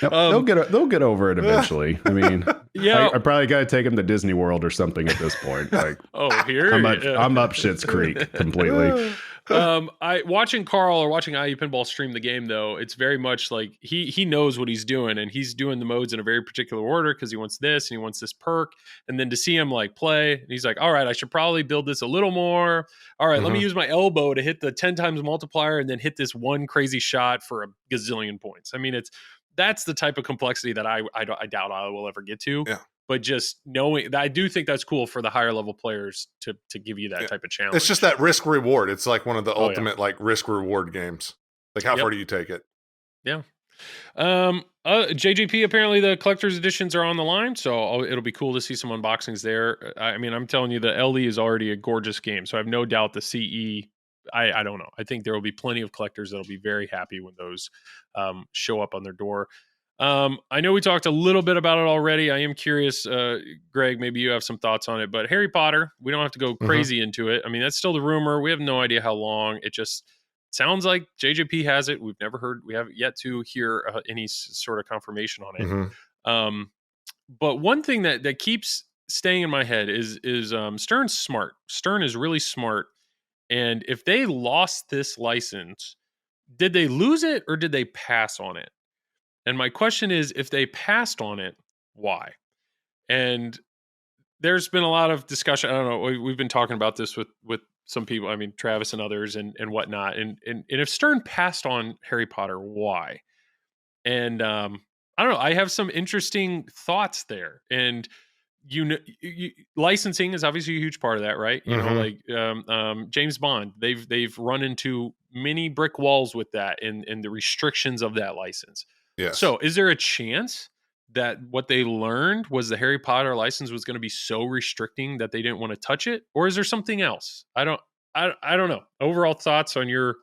They'll get over it eventually. I mean, I probably got to take them to Disney World or something at this point. Like, I'm up Schitt's Creek completely. Watching Carl or watching IU Pinball stream the game, though, it's very much like he knows what he's doing, and he's doing the modes in a very particular order because he wants this and he wants this perk. And then to see him like play, and he's like, all right, I should probably build this a little more. All right, let me use my elbow to hit the 10 times multiplier and then hit this one crazy shot for a gazillion points. I mean, that's the type of complexity that I doubt I will ever get to. Yeah. But just knowing that, I do think that's cool for the higher level players to give you that type of challenge. It's just that risk reward. It's like one of the ultimate like risk reward games. Like how far do you take it? Yeah. JJP, apparently the collector's editions are on the line, so it'll be cool to see some unboxings there. I mean, I'm telling you, the LE is already a gorgeous game, so I have no doubt the CE, I don't know. I think there will be plenty of collectors that'll be very happy when those show up on their door. I know we talked a little bit about it already. I am curious, Greg, maybe you have some thoughts on it, but Harry Potter, we don't have to go crazy into it. I mean, that's still the rumor. We have no idea how long. It just sounds like JJP has it. We have yet to hear any sort of confirmation on it. But one thing that keeps staying in my head is Stern's smart. Stern is really smart. And if they lost this license, did they lose it or did they pass on it? And my question is, if they passed on it, why? And there's been a lot of discussion. I don't know. We've been talking about this with some people. I mean, Travis and others and whatnot. And if Stern passed on Harry Potter, why? And I don't know. I have some interesting thoughts there. And licensing is obviously a huge part of that, right? You know, like James Bond, they've run into many brick walls with that and the restrictions of that license. Yes. So is there a chance that what they learned was the Harry Potter license was going to be so restricting that they didn't want to touch it? Or is there something else? I don't know. Overall thoughts on your...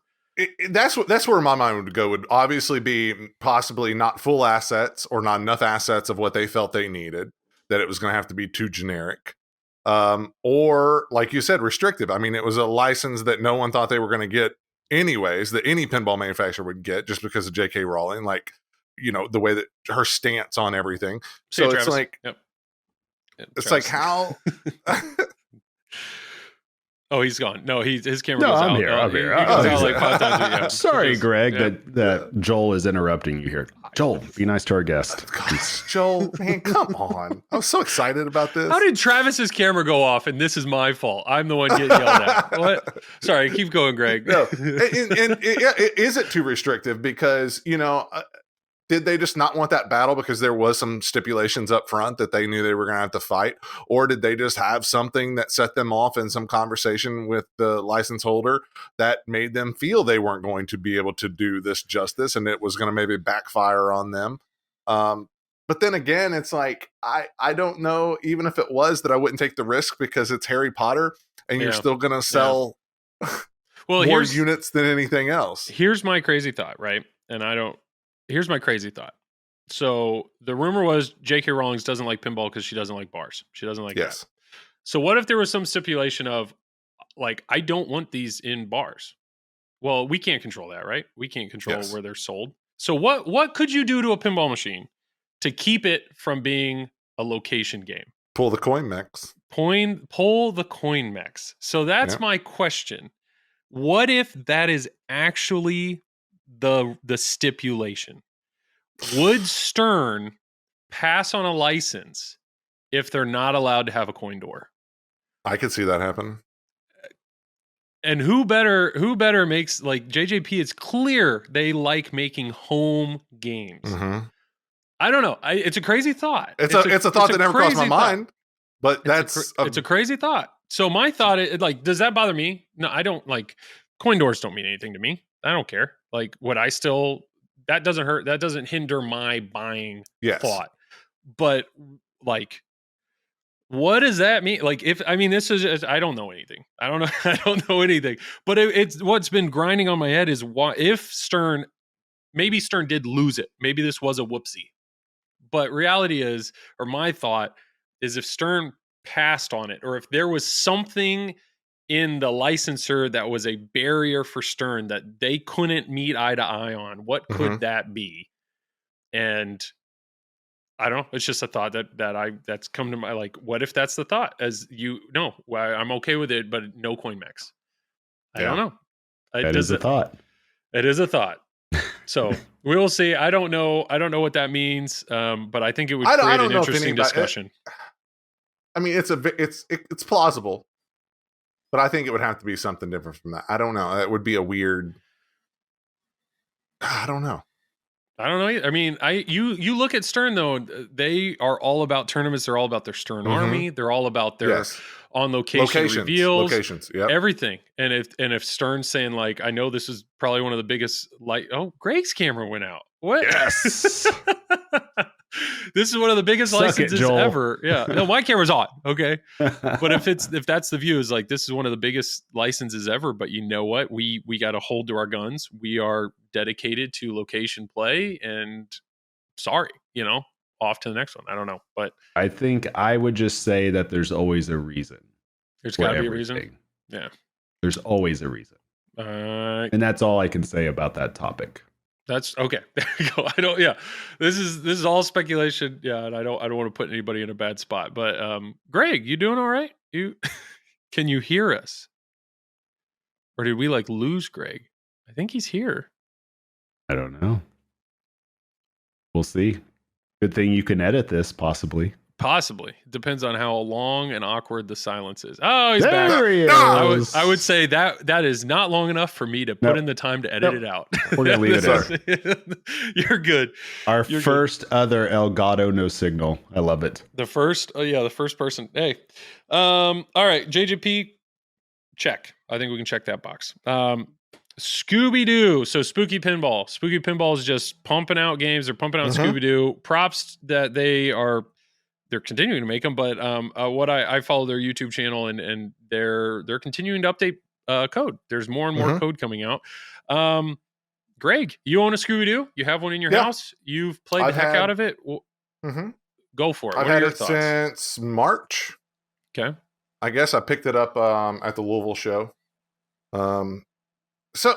That's where my mind would go, would obviously be possibly not full assets or not enough assets of what they felt they needed, that it was going to have to be too generic. Or like you said, restrictive. I mean, it was a license that no one thought they were going to get anyways, that any pinball manufacturer would get just because of J.K. Rowling. Like, you know, the way that her stance on everything. So it's like, it's like how. Oh, he's gone. No, his camera. No, goes I'm out. here. I'm here. Like 5 times. Sorry, Greg, that Joel is interrupting you here. Joel, be nice to our guest. Gosh, Joel, man, come on! I was so excited about this. How did Travis's camera go off? And this is my fault. I'm the one getting yelled at. What? Sorry, keep going, Greg. No, is it too restrictive? Because did they just not want that battle because there was some stipulations up front that they knew they were going to have to fight? Or did they just have something that set them off in some conversation with the license holder that made them feel they weren't going to be able to do this justice and it was going to maybe backfire on them? But then again, it's like, I don't know, even if it was, that I wouldn't take the risk because it's Harry Potter and you're still going to sell more units than anything else. Here's my crazy thought, right? Here's my crazy thought. So the rumor was J.K. Rowling doesn't like pinball because she doesn't like bars. She doesn't like that. So what if there was some stipulation of, like, I don't want these in bars? Well, we can't control that, right? We can't control where they're sold. So what could you do to a pinball machine to keep it from being a location game? Pull the coin mechs. Pull the coin mechs. So that's my question. What if that is actually the stipulation? Would Stern pass on a license if they're not allowed to have a coin door? I could see that happen. And who better makes, like, JJP, it's clear they like making home games. I don't know. It's a crazy thought. It's a thought that never crossed my mind, but it's a crazy thought. So my thought is, like, does that bother me? No, I don't. Like, coin doors don't mean anything to me. I don't care. Like, would I still, that doesn't hurt. That doesn't hinder my buying thought. But, like, what does that mean? Like, this is, I don't know anything. I don't know anything. But it's what's been grinding on my head is, why, if maybe Stern did lose it. Maybe this was a whoopsie. But reality is, or my thought is, if Stern passed on it, or if there was something in the licensor that was a barrier for Stern that they couldn't meet eye to eye on, what could that be? And I don't know. It's just a thought that's come to my, like, what if that's the thought? I'm okay with it, but no coin mechs. I don't know. It is a thought. It is a thought. So we will see. I don't know what that means. But I think it would create an interesting discussion. I mean, it's plausible, but I think it would have to be something different from that. I don't know. That would be a weird. I don't know. I mean, you look at Stern, though. They are all about tournaments. They're all about their Stern Army. They're all about their on location reveals, everything. And if Stern's saying, like, I know this is probably one of the biggest, like, oh, Greg's camera went out. What? Yes. This is one of the biggest licenses ever. Yeah. No, my camera's on. Okay. But if that's the view, is like, this is one of the biggest licenses ever. But you know what? We got to hold to our guns. We are dedicated to location play, and sorry, off to the next one. I don't know. But I think I would just say that there's always a reason. There's got to be a reason. Yeah. There's always a reason. And that's all I can say about that topic. That's okay. There you go. This is all speculation. Yeah. And I don't want to put anybody in a bad spot, but, Greg, you doing all right? Can you hear us? Or did we lose Greg? I think he's here. I don't know. We'll see. Good thing you can edit this, possibly. Possibly. Depends on how long and awkward the silence is. Oh, he's back. There he is. I would say that is not long enough for me to put in the time to edit it out. We're going to leave it in. You're good. You're first good. Other Elgato no signal. I love it. The first person. Hey. All right. JJP, check. I think we can check that box. Scooby-Doo. So Spooky Pinball. Spooky Pinball is just pumping out games. They're pumping out Scooby-Doo. Props that they're continuing to make them, but what I follow their YouTube channel, and they're continuing to update code. There's more and more code coming out. Greg, you own a Scooby-Doo? You have one in your house? You've played the heck out of it? Go for it. I've had it since March. Okay. I guess I picked it up at the Louisville show. So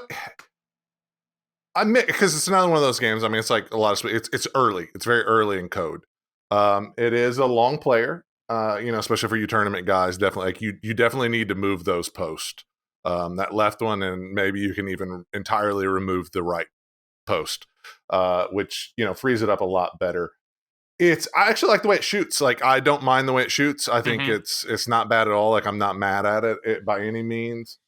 I admit, because it's another one of those games. I mean, it's like a lot of it's early. It's very early in code. It is a long player, especially for you tournament guys. Definitely, you definitely need to move those posts. That left one, and maybe you can even entirely remove the right post, which frees it up a lot better. I actually like the way it shoots. Like, I don't mind the way it shoots. I think it's not bad at all. Like, I'm not mad at it by any means.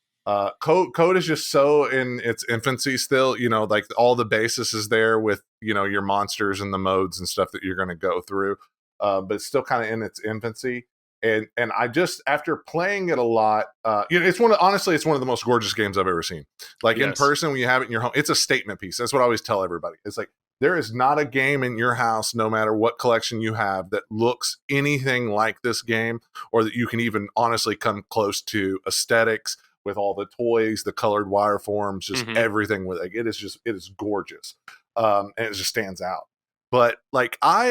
Code is just so in its infancy still, like all the basis is there with, your monsters and the modes and stuff that you're going to go through. But it's still kind of in its infancy. And I just, after playing it a lot, it's one of the most gorgeous games I've ever seen. Like, in person, when you have it in your home, it's a statement piece. That's what I always tell everybody. It's like, there is not a game in your house, no matter what collection you have, that looks anything like this game, or that you can even honestly come close to aesthetics, with all the toys, the colored wire forms, just everything with it. It is gorgeous. And it just stands out. But like, I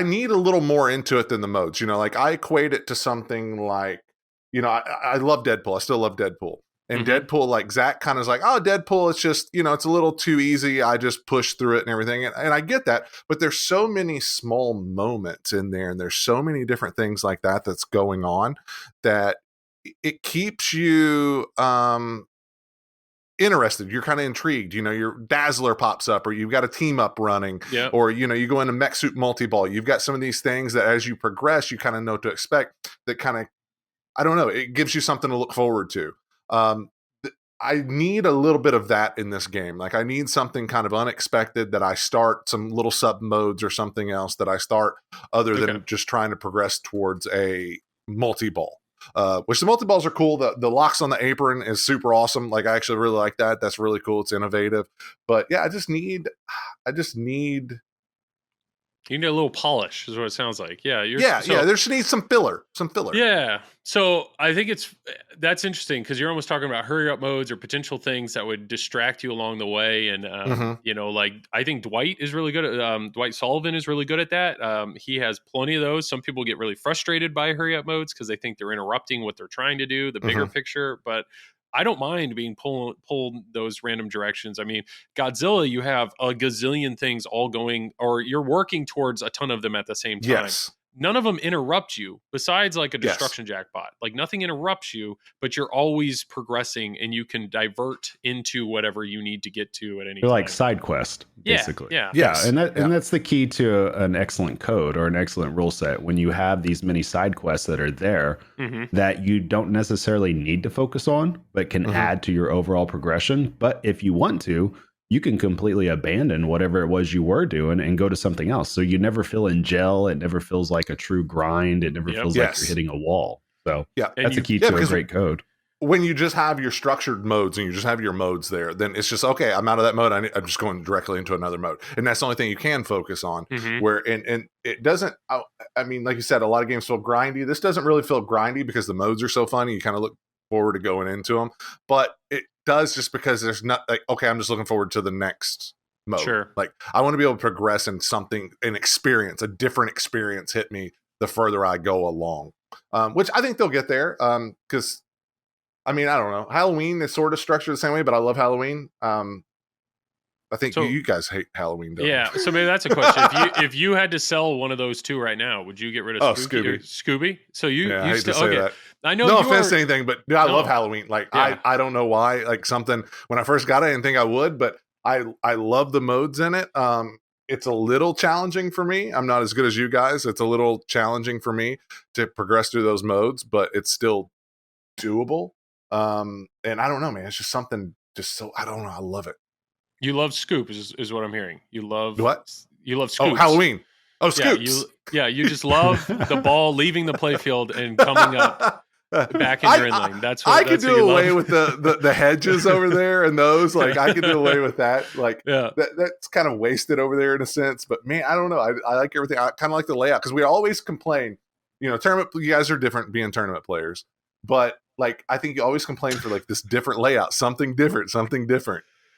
need a little more into it than the modes, like I equate it to something like, I love Deadpool. I still love Deadpool. And Deadpool, like Zach kind of is like, oh, Deadpool, it's just, it's a little too easy. I just push through it and everything. And I get that. But there's so many small moments in there. And there's so many different things like that that's going on that it keeps you interested. You're kind of intrigued. Your Dazzler pops up, or you've got a team up running. Yep. Or, you go into Mech Suit Multi-Ball. You've got some of these things that as you progress, you kind of know what to expect. That kind of, I don't know, it gives you something to look forward to. I need a little bit of that in this game. Like, I need something kind of unexpected that I start, some little sub modes or something else that I start other than just trying to progress towards a multi-ball. Which the multi-balls are cool. The locks on the apron is super awesome. Like, I actually really like that. That's really cool. It's innovative. But yeah, I just need you need a little polish, is what it sounds like. Yeah. There just needs some filler. Yeah. So I think that's interesting, because you're almost talking about hurry up modes or potential things that would distract you along the way. And, like, I think Dwight is really good at, Dwight Sullivan is really good at that. He has plenty of those. Some people get really frustrated by hurry up modes because they think they're interrupting what they're trying to do, the bigger picture. But I don't mind being pulled those random directions. I mean, Godzilla, you have a gazillion things all going, or you're working towards a ton of them at the same time. Yes. None of them interrupt you, besides like a destruction jackpot. Like, nothing interrupts you, but you're always progressing, and you can divert into whatever you need to get to at any time. Like side quest, basically. Yeah. And that's the key to an excellent code or an excellent rule set. When you have these many side quests that are there that you don't necessarily need to focus on, but can add to your overall progression. But if you want to, you can completely abandon whatever it was you were doing and go to something else. So you never feel in gel. It never feels like a true grind. It never feels like you're hitting a wall. So that's the key to a great code. when you just have your structured modes and you just have your modes there, then it's just, okay, I'm out of that mode. I'm just going directly into another mode. And that's the only thing you can focus on. Where, and it doesn't, I mean, like you said, a lot of games feel grindy. This doesn't really feel grindy because the modes are so funny. You kind of look forward to going into them. But it does just because there's not like, okay, I'm just looking forward to the next mode. Sure. Like, I want to be able to progress in something, an experience, a different experience hit me the further I go along. Which I think they'll get there. Because I mean, I don't know. Halloween is sort of structured the same way, but I love Halloween. I think you guys hate Halloween, don't you? Yeah, so maybe that's a question. If you had to sell one of those two right now, would you get rid of Scooby? So I hate to say that. I know. No offense to anything, but I love Halloween. Like, I don't know why. Like, something when I first got it, I didn't think I would, but I love the modes in it. It's a little challenging for me. I'm not as good as you guys. It's a little challenging for me to progress through those modes, but it's still doable. And I don't know, man. It's just something. I don't know. I love it. You love Scoop is what I'm hearing. You love what? You love Scoops. Oh, Halloween. Oh, Scoops. You just love the ball leaving the playfield and coming up back in your in lane. That's what I could do away with the hedges over there and those. Like, I could do away with that. Like, that's kind of wasted over there in a sense. But man, I don't know. I like everything. I kind of like the layout because we always complain. You know, tournament. You guys are different being tournament players, but like, I think you always complain for like this different layout, something different.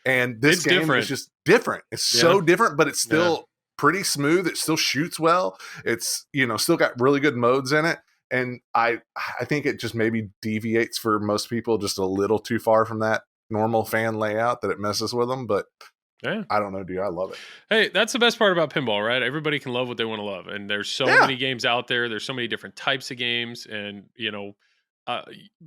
And this game is just different. It's so different, but it's still pretty smooth. It still shoots well. It's, still got really good modes in it. And I think it just maybe deviates for most people just a little too far from that normal fan layout that it messes with them. But I don't know, dude. I love it. Hey, that's the best part about pinball, right? Everybody can love what they want to love. And there's so many games out there. There's so many different types of games. And,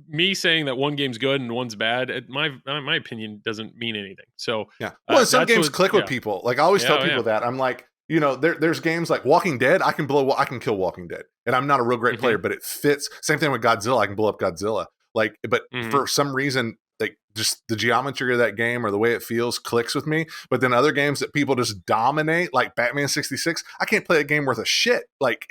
me saying that one game's good and one's bad, my opinion doesn't mean anything. So well, some games click with people. Like, I always tell people that. I'm like, there's games like Walking Dead. I can kill Walking Dead, and I'm not a real great player, but it fits. Same thing with Godzilla. I can blow up Godzilla. Like, but for some reason, like, just the geometry of that game or the way it feels clicks with me. But then other games that people just dominate, like Batman 66, I can't play a game worth of shit. Like,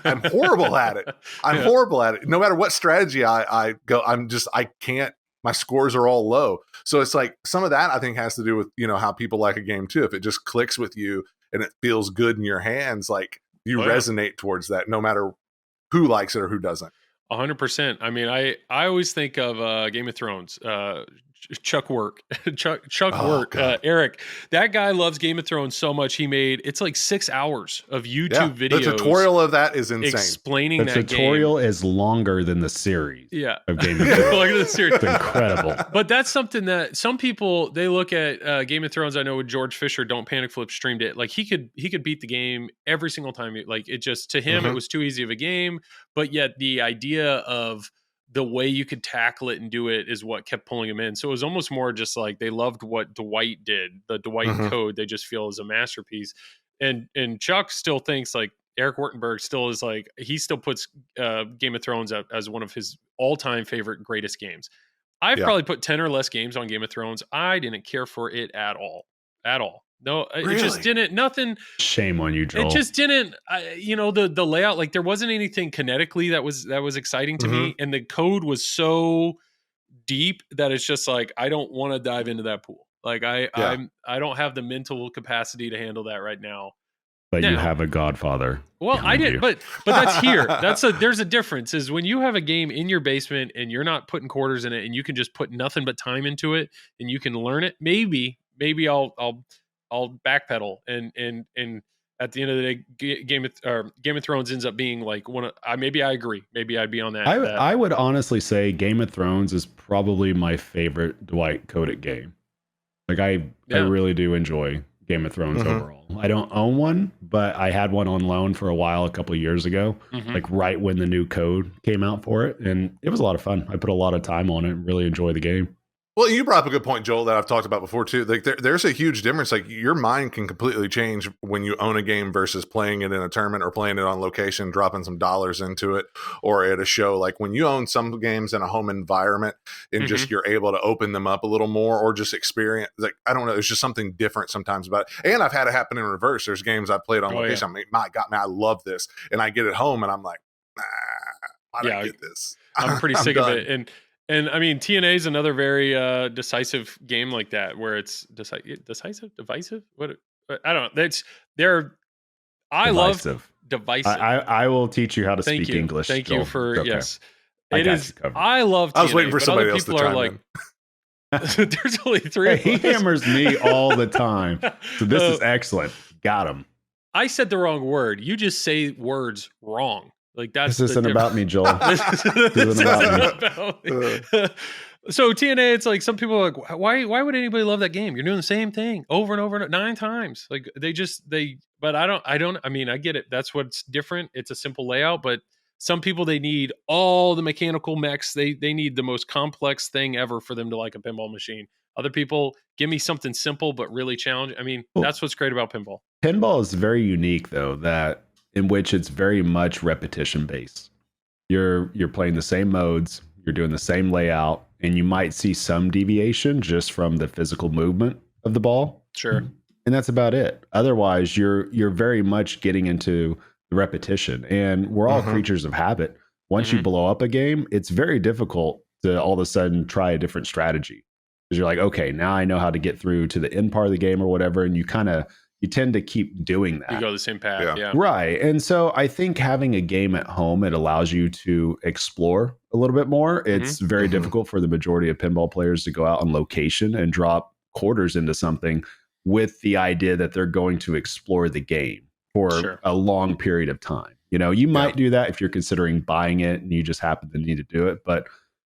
I'm horrible at it. I'm horrible at it. No matter what strategy I go, I can't. My scores are all low. So it's like some of that I think has to do with, how people like a game too. If it just clicks with you and it feels good in your hands, like you resonate towards that, no matter who likes it or who doesn't. 100%. I mean, I always think of Game of Thrones. Chuck Work, Eric. That guy loves Game of Thrones so much. He made it's like 6 hours of YouTube videos. The tutorial of that is insane. Explaining the tutorial is longer than the series. Of Game of Thrones. Longer than the series. It's incredible. But that's something that some people they look at Game of Thrones. I know with George Fisher, Don't Panic Flip streamed it. Like, he could beat the game every single time. Like, it just to him it was too easy of a game. But yet the idea of the way you could tackle it and do it is what kept pulling him in. So it was almost more just like they loved what Dwight did, the Dwight code. They just feel is a masterpiece. And Chuck still thinks like Eric Wartenberg still is like, he still puts Game of Thrones out as one of his all-time favorite greatest games. I've probably put 10 or less games on Game of Thrones. I didn't care for it at all. No, really? It just didn't. Nothing. Shame on you, Joel. It just didn't. The layout, like, there wasn't anything kinetically that was exciting to me, and the code was so deep that it's just like I don't want to dive into that pool. Like, I don't have the mental capacity to handle that right now. But you have a godfather. Well, I did, but that's here. There's a difference. Is when you have a game in your basement and you're not putting quarters in it, and you can just put nothing but time into it, and you can learn it. Maybe I'll backpedal and at the end of the day, Game of Thrones ends up being like one of. Maybe I agree. Maybe I'd be on that. I would honestly say Game of Thrones is probably my favorite Dwight coded game. Like, I really do enjoy Game of Thrones overall. I don't own one, but I had one on loan for a while a couple of years ago, like right when the new code came out for it, and it was a lot of fun. I put a lot of time on it and really enjoy the game. Well, you brought up a good point, Joel, that I've talked about before too. Like, there's a huge difference. Like, your mind can completely change when you own a game versus playing it in a tournament or playing it on location, dropping some dollars into it, or at a show. Like, when you own some games in a home environment and just you're able to open them up a little more or just experience, like, I don't know, there's just something different sometimes about it. And I've had it happen in reverse. There's games I've played on location. Yeah. My God, man, I love this. And I get it home and I'm like, why did I get this? I'm pretty sick of it. And I mean, TNA is another very decisive game like that, where it's divisive. What I don't know. I divisive. love divisive. I will teach you how to speak English. Thank Joel. you for okay. yes. It is. I love TNA, I was waiting for somebody else to chime in. There's only 3 of us. He hammers me all the time. So this is excellent. Got him. I said the wrong word. You just say words wrong. Like that's this isn't about me, Joel. This isn't about me. So TNA, it's like some people are like, why would anybody love that game? You're doing the same thing over and over 9 times. Like but I mean, I get it. That's what's different. It's a simple layout, but some people, they need all the mechanical mechs. They need the most complex thing ever for them to like a pinball machine. Other people, give me something simple but really challenging. I mean, that's what's great about pinball. Pinball is very unique, though, that in which it's very much repetition based. You're playing the same modes, you're doing the same layout, and you might see some deviation just from the physical movement of the ball. Sure. And that's about it. Otherwise, you're very much getting into the repetition, and we're all creatures of habit. Once you blow up a game, it's very difficult to all of a sudden try a different strategy, because you're like, okay, now I know how to get through to the end part of the game or whatever, and you tend to keep doing that. You go the same path, yeah. Right. And so I think having a game at home, it allows you to explore a little bit more. It's very difficult for the majority of pinball players to go out on location and drop quarters into something with the idea that they're going to explore the game for a long period of time. You know, you might do that if you're considering buying it and you just happen to need to do it. But,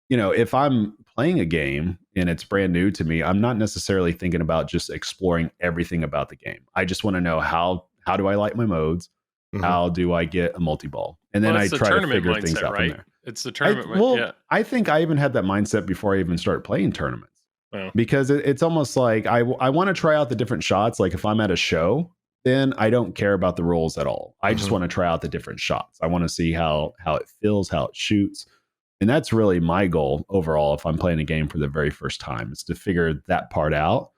you know, if I'm playing a game and it's brand new to me, I'm not necessarily thinking about just exploring everything about the game. I just want to know how do I like my modes? How do I get a multi-ball? And then I try to figure things out from there. It's the tournament. I think I even had that mindset before I even started playing tournaments. Because it's almost like I want to try out the different shots. Like if I'm at a show, then I don't care about the rules at all. I just want to try out the different shots. I want to see how it feels, how it shoots. And that's really my goal overall if I'm playing a game for the very first time, is to figure that part out.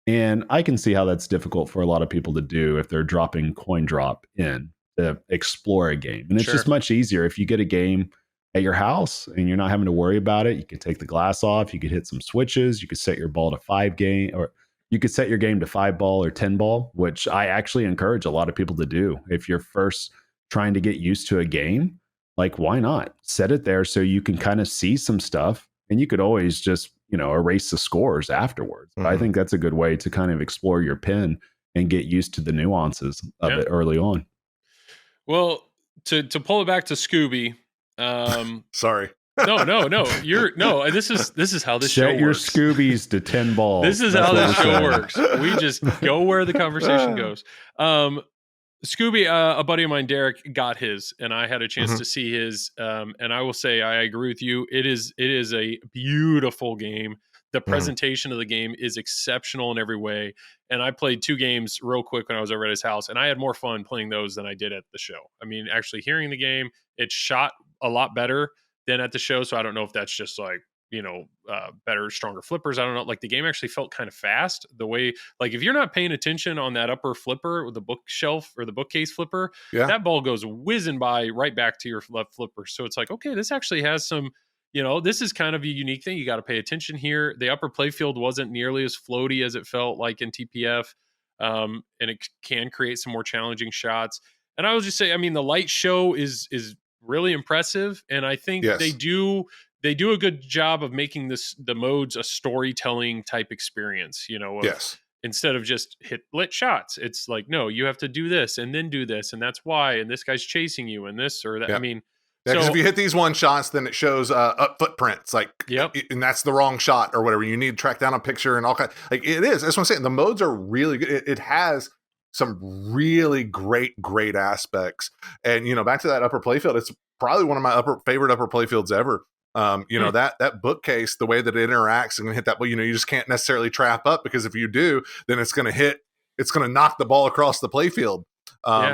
And I can see how that's difficult for a lot of people to do if they're dropping coin drop in to explore a game. And it's just much easier if you get a game at your house and you're not having to worry about it. You can take the glass off, you could hit some switches, you could set your ball to 5 game, or you could set your game to 5 ball or 10 ball, which I actually encourage a lot of people to do. If you're first trying to get used to a game, like why not set it there so you can kind of see some stuff, and you could always just, you know, erase the scores afterwards. But I think that's a good way to kind of explore your pin and get used to the nuances of it early on. Well, to pull it back to Scooby, sorry. No. This is how this show works. Set your Scoobies to 10 balls. This is how this show works. We just go where the conversation goes. Scooby, a buddy of mine, Derek, got his, and I had a chance to see his. And I will say, I agree with you. It is a beautiful game. The presentation of the game is exceptional in every way. And I played 2 games real quick when I was over at his house, and I had more fun playing those than I did at the show. I mean, actually hearing the game, it shot a lot better than at the show. So I don't know if that's just like, you know, better, stronger flippers. I don't know. Like the game actually felt kind of fast. The way, like if you're not paying attention on that upper flipper with the bookshelf or the bookcase flipper, that ball goes whizzing by right back to your left flipper. So it's like, okay, this actually has some, you know, this is kind of a unique thing. You got to pay attention here. The upper playfield wasn't nearly as floaty as it felt like in TPF. And it can create some more challenging shots. And I will just say, I mean, the light show is really impressive. And I think they do a good job of making the modes a storytelling type experience, you know, instead of just hit lit shots. It's like, no, you have to do this and then do this. And that's why, and this guy's chasing you and this or that. I mean, because if you hit these one shots, then it shows up footprints, like, and that's the wrong shot or whatever. You need to track down a picture and all kind. Like it is. That's what I'm saying. The modes are really good. It has some really great aspects. And you know, back to that upper playfield, it's probably one of my favorite upper playfields ever. You know, that bookcase, the way that it interacts and hit that, you know, you just can't necessarily trap up, because if you do, then it's going to knock the ball across the playfield.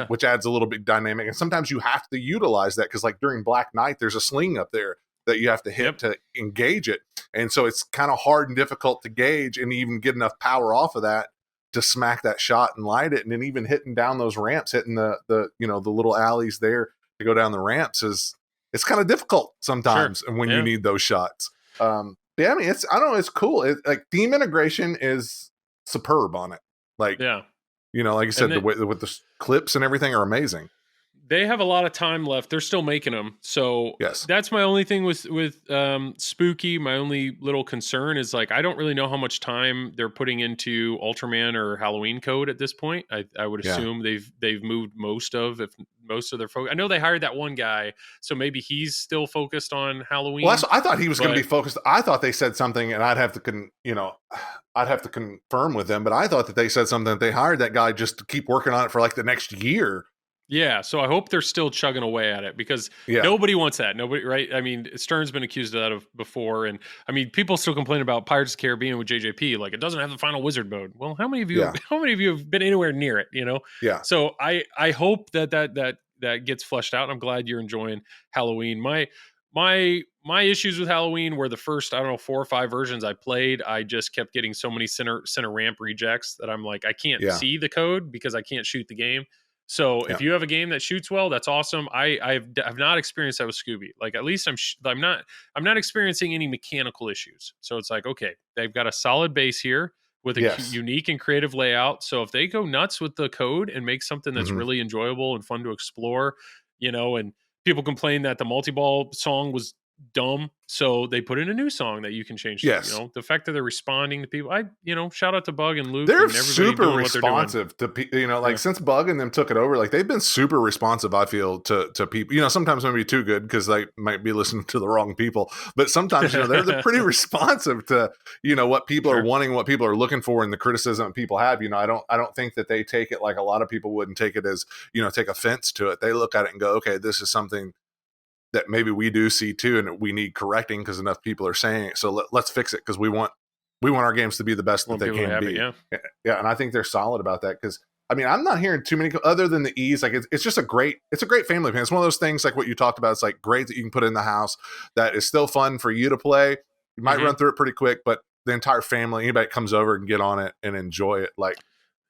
Which adds a little bit dynamic. And sometimes you have to utilize that, because like during Black Knight, there's a sling up there that you have to hit to engage it. And so it's kind of hard and difficult to gauge and even get enough power off of that to smack that shot and light it. And then even hitting down those ramps, hitting the you know, the little alleys there to go down the ramps, it's kind of difficult sometimes. And when you need those shots. Yeah, I mean, I don't know, it's cool. Like theme integration is superb on it. Like, like you said, the way with the clips and everything are amazing. They have a lot of time left. They're still making them. So that's my only thing with Spooky. My only little concern is like, I don't really know how much time they're putting into Ultraman or Halloween code at this point. I would assume they've moved most of their focus. I know they hired that one guy, so maybe he's still focused on Halloween. Well, I thought he was going to be focused. I thought they said something, and I'd have to confirm with them, but I thought that they said something that they hired that guy just to keep working on it for like the next year. Yeah, so I hope they're still chugging away at it because nobody wants that. Nobody, right? I mean, Stern's been accused of that before, and I mean, people still complain about Pirates of the Caribbean with JJP, like it doesn't have the final wizard mode. Well, how many of you have been anywhere near it? Yeah. So I hope that gets fleshed out. I'm glad you're enjoying Halloween. My issues with Halloween were the first 4 or 5 versions I played. I just kept getting so many center ramp rejects that I'm like, I can't see the code because I can't shoot the game. So if you have a game that shoots well, that's awesome. I've not experienced that with Scooby. Like at least I'm not experiencing any mechanical issues. So it's like, okay, they've got a solid base here with a unique and creative layout. So if they go nuts with the code and make something that's really enjoyable and fun to explore, and people complain that the multi-ball song was dumb, so they put in a new song that you can change. The fact that they're responding to people, shout out to Bug and Luke. They're and super responsive to people. Since Bug and them took it over, like they've been super responsive. I feel to people. Sometimes maybe too good because they might be listening to the wrong people, but sometimes they're pretty responsive to what people are wanting, what people are looking for, and the criticism people have. I don't think that they take it like a lot of people wouldn't take it as take offense to it. They look at it and go, okay, this is something that maybe we do see too, and we need correcting because enough people are saying it. So let's fix it because we want our games to be the best that they can be. And I think they're solid about that because I mean I'm not hearing too many other than the ease. Like it's just a great family plan. It's one of those things like what you talked about. It's like great that you can put in the house that is still fun for you to play. You might run through it pretty quick, but the entire family, anybody that comes over and get on it and enjoy it. Like.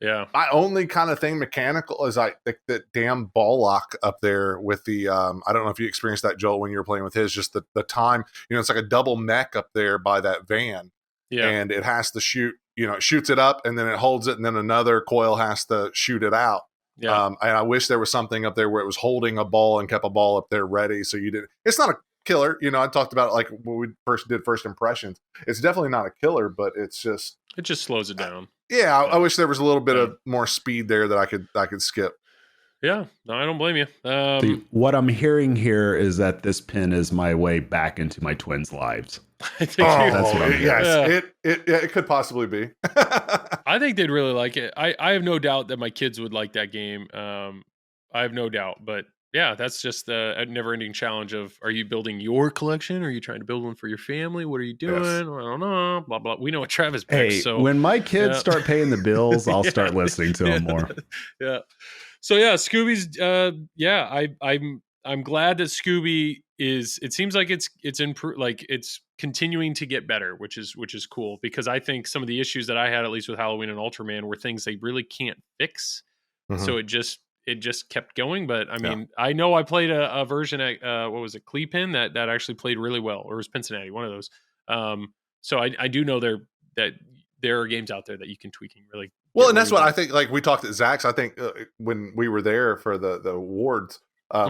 Yeah. My only kind of thing mechanical is like the damn ball lock up there with the I don't know if you experienced that, Joel, when you were playing with his, just the time, it's like a double mech up there by that van. Yeah. And it has to shoot, it shoots it up and then it holds it and then another coil has to shoot it out. Yeah. And I wish there was something up there where it was holding a ball and kept a ball up there ready. So you didn't, it's not a killer. I talked about it like when we did first impressions. It's definitely not a killer, but it just slows it down. Yeah, I wish there was a little bit of more speed there that I could skip. Yeah, no, I don't blame you. See, what I'm hearing here is that this pin is my way back into my twins' lives. I think that's what I'm hearing. Yes, it could possibly be. I think they'd really like it. I have no doubt that my kids would like that game. I have no doubt, but yeah, that's just a never-ending challenge of, are you building your collection? Are you trying to build one for your family? What are you doing? Yes. I don't know. Blah, blah. We know what Travis picks. Hey, so when my kids start paying the bills, I'll start listening to them more. Yeah. So yeah, Scooby's, I'm glad that Scooby it seems like it's it's continuing to get better, which is cool because I think some of the issues that I had, at least with Halloween and Ultraman, were things they really can't fix. Mm-hmm. So it just kept going. But I mean, I know I played a version at what was it, Cleepin, that actually played really well, or it was Cincinnati, one of those. So I do know that there are games out there that you can tweak and really well, and that's what I think. Like we talked at Zach's, I think when we were there for the awards,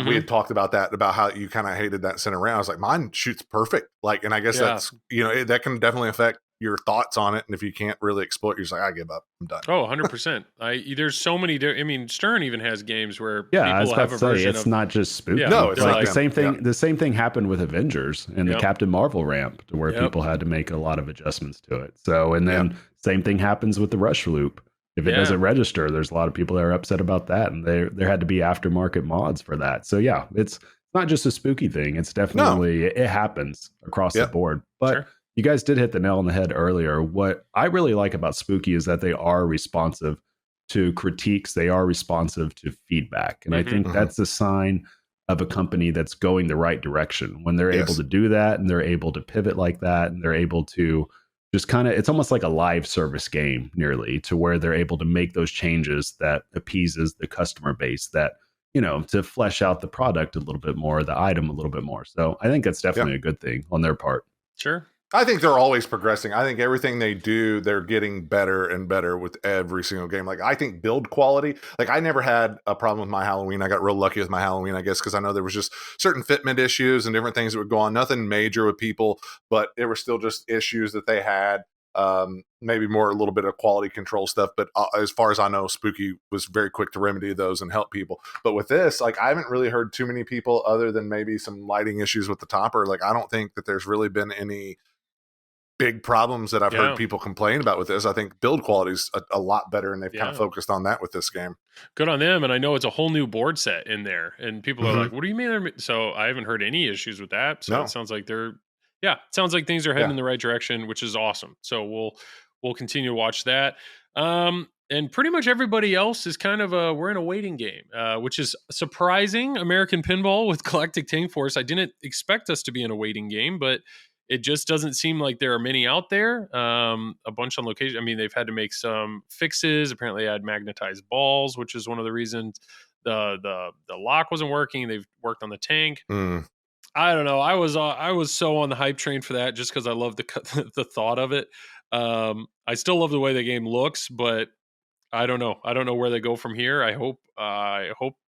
we had talked about that, about how you kind of hated that center round. I was like, mine shoots perfect. Like, and I guess that's that can definitely affect your thoughts on it, and if you can't really exploit, you're just like, I give up, I'm done. 100%. There's so many. I mean, Stern even has games where I was about to say, it's not just spooky. No, it's like the same thing. Yeah. The same thing happened with Avengers and the Captain Marvel ramp, to where people had to make a lot of adjustments to it. So, and then same thing happens with the Rush loop. If it doesn't register, there's a lot of people that are upset about that, and there had to be aftermarket mods for that. So yeah, it's not just a spooky thing. It's definitely it happens across the board, but. Sure. You guys did hit the nail on the head earlier. What I really like about Spooky is that they are responsive to critiques. They are responsive to feedback. And I think that's a sign of a company that's going the right direction when they're able to do that, and they're able to pivot like that, and they're able to just kind of, it's almost like a live service game nearly, to where they're able to make those changes that appeases the customer base, that, to flesh out the product a little bit more, the item a little bit more. So I think that's definitely a good thing on their part. Sure. I think they're always progressing. I think everything they do, they're getting better and better with every single game. Like, I think build quality, like I never had a problem with my Halloween. I got real lucky with my Halloween, I guess, because I know there was just certain fitment issues and different things that would go on. Nothing major with people, but there were still just issues that they had. Maybe more a little bit of quality control stuff, but as far as I know, Spooky was very quick to remedy those and help people. But with this, like, I haven't really heard too many people, other than maybe some lighting issues with the topper. Like, I don't think that there's really been any big problems that I've heard people complain about with this. I think build quality is a lot better, and they've kind of focused on that with this game. Good on them. And I know it's a whole new board set in there, and people are like, what do you mean? So I haven't heard any issues with that. So it sounds like sounds like things are heading in the right direction, which is awesome. So we'll continue to watch that. And pretty much everybody else is kind of we're in a waiting game, which is surprising. American Pinball with Galactic Tank Force. I didn't expect us to be in a waiting game, but it just doesn't seem like there are many out there. A bunch on location. I mean, they've had to make some fixes. Apparently, they had magnetized balls, which is one of the reasons the lock wasn't working. They've worked on the tank. I don't know. I was so on the hype train for that, just because I love the thought of it. I still love the way the game looks, but I don't know. I don't know where they go from here. I hope.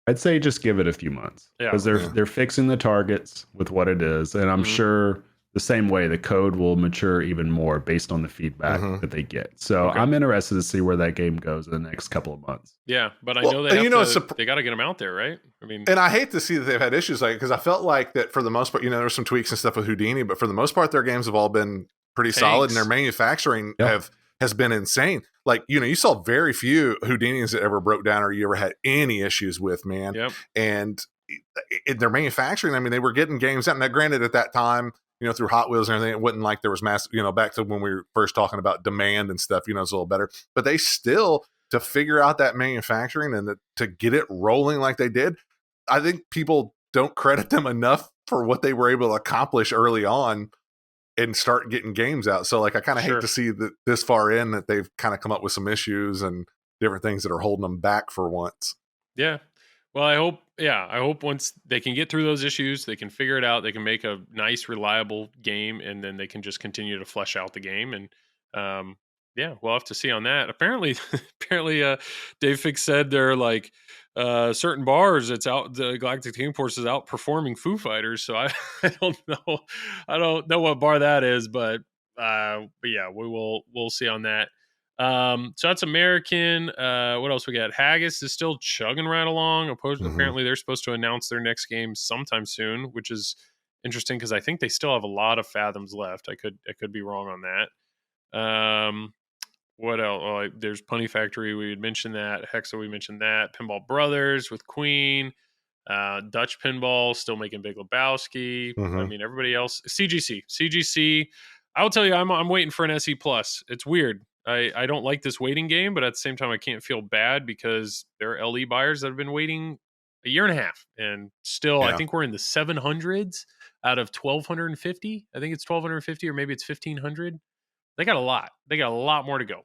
I'd say just give it a few months, because they're fixing the targets with what it is, and I'm sure the same way the code will mature even more based on the feedback that they get. So I'm interested to see where that game goes in the next couple of months. Yeah, but I know they got to get them out there, right? I mean, and I hate to see that they've had issues like, because I felt like that for the most part, there were some tweaks and stuff with Houdini, but for the most part, their games have all been pretty solid, and their manufacturing has been insane. Like, you saw very few Houdinis that ever broke down or you ever had any issues with, man. Yep. And in their manufacturing, I mean, they were getting games out. Now, granted, at that time, through Hot Wheels and everything, it wasn't like there was mass, back to when we were first talking about demand and stuff, it's a little better. But they still, to figure out that manufacturing and to get it rolling like they did, I think people don't credit them enough for what they were able to accomplish early on and start getting games out. So, like, I kind of hate to see that this far in that they've kind of come up with some issues and different things that are holding them back for once. Yeah. Well, I hope once they can get through those issues, they can figure it out, they can make a nice, reliable game, and then they can just continue to flesh out the game. And we'll have to see on that. Apparently, Dave Fix said they're like certain bars. It's out. The Galactic Tank Force is outperforming Foo Fighters. So I don't know. I don't know what bar that is, but yeah, we'll see on that. So that's American. What else we got? Haggis is still chugging right along. Apparently, they're supposed to announce their next game sometime soon, which is interesting because I think they still have a lot of Fathoms left. I could be wrong on that. What else? Oh, there's Punny Factory. We had mentioned that. Hexa, we mentioned that. Pinball Brothers with Queen. Dutch Pinball still making Big Lebowski. I mean, everybody else. CGC. I'll tell you, I'm waiting for an SE Plus. It's weird. I don't like this waiting game, but at the same time, I can't feel bad because there are LE buyers that have been waiting a year and a half, and still, I think we're in the 700s out of 1,250. I think it's 1,250, or maybe it's 1,500. They got a lot. They got a lot more to go.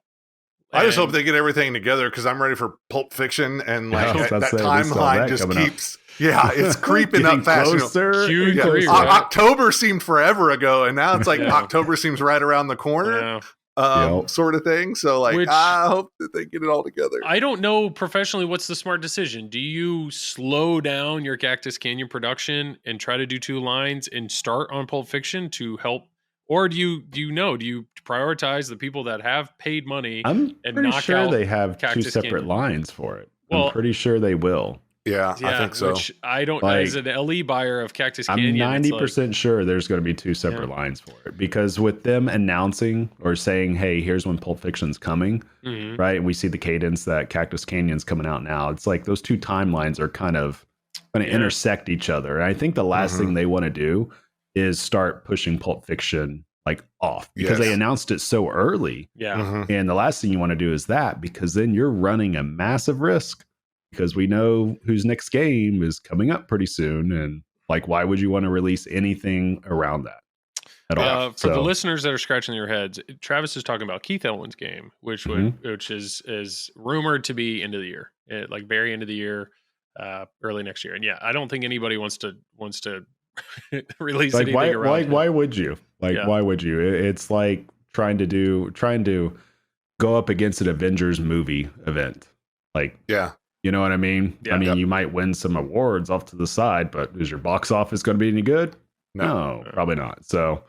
I just hope they get everything together, because I'm ready for Pulp Fiction, and like that timeline just keeps. Yeah, it's creeping up fast. Closer. October seemed forever ago, and now it's like October seems right around the corner. Sort of thing. So, like, I hope that they get it all together. I don't know professionally what's the smart decision. Do you slow down your Cactus Canyon production and try to do 2 lines and start on Pulp Fiction to help? Or do you prioritize the people that have paid money? I'm pretty sure they have Cactus 2 separate Canyon lines for it. I'm pretty sure they will. Yeah, I think so. Which I don't, as an LE buyer of Cactus Canyon, I'm 90% sure there's going to be 2 separate lines for it, because with them announcing or saying, hey, here's when Pulp Fiction's coming, right? And we see the cadence that Cactus Canyon's coming out now. It's like those 2 timelines are kind of going to intersect each other. And I think the last thing they want to do is start pushing Pulp Fiction like off, because they announced it so early. And the last thing you want to do is that, because then you're running a massive risk, because we know whose next game is coming up pretty soon. And like, why would you want to release anything around that at all? For the listeners that are scratching their heads, Travis is talking about Keith Elwin's game, which is rumored to be end of the year, like very end of the year, early next year. And I don't think anybody wants to release like anything around him. Why would you? Why would you? It's like trying to go up against an Avengers movie event. You know what I mean? Yeah. You might win some awards off to the side, but is your box office going to be any good? No, probably not. So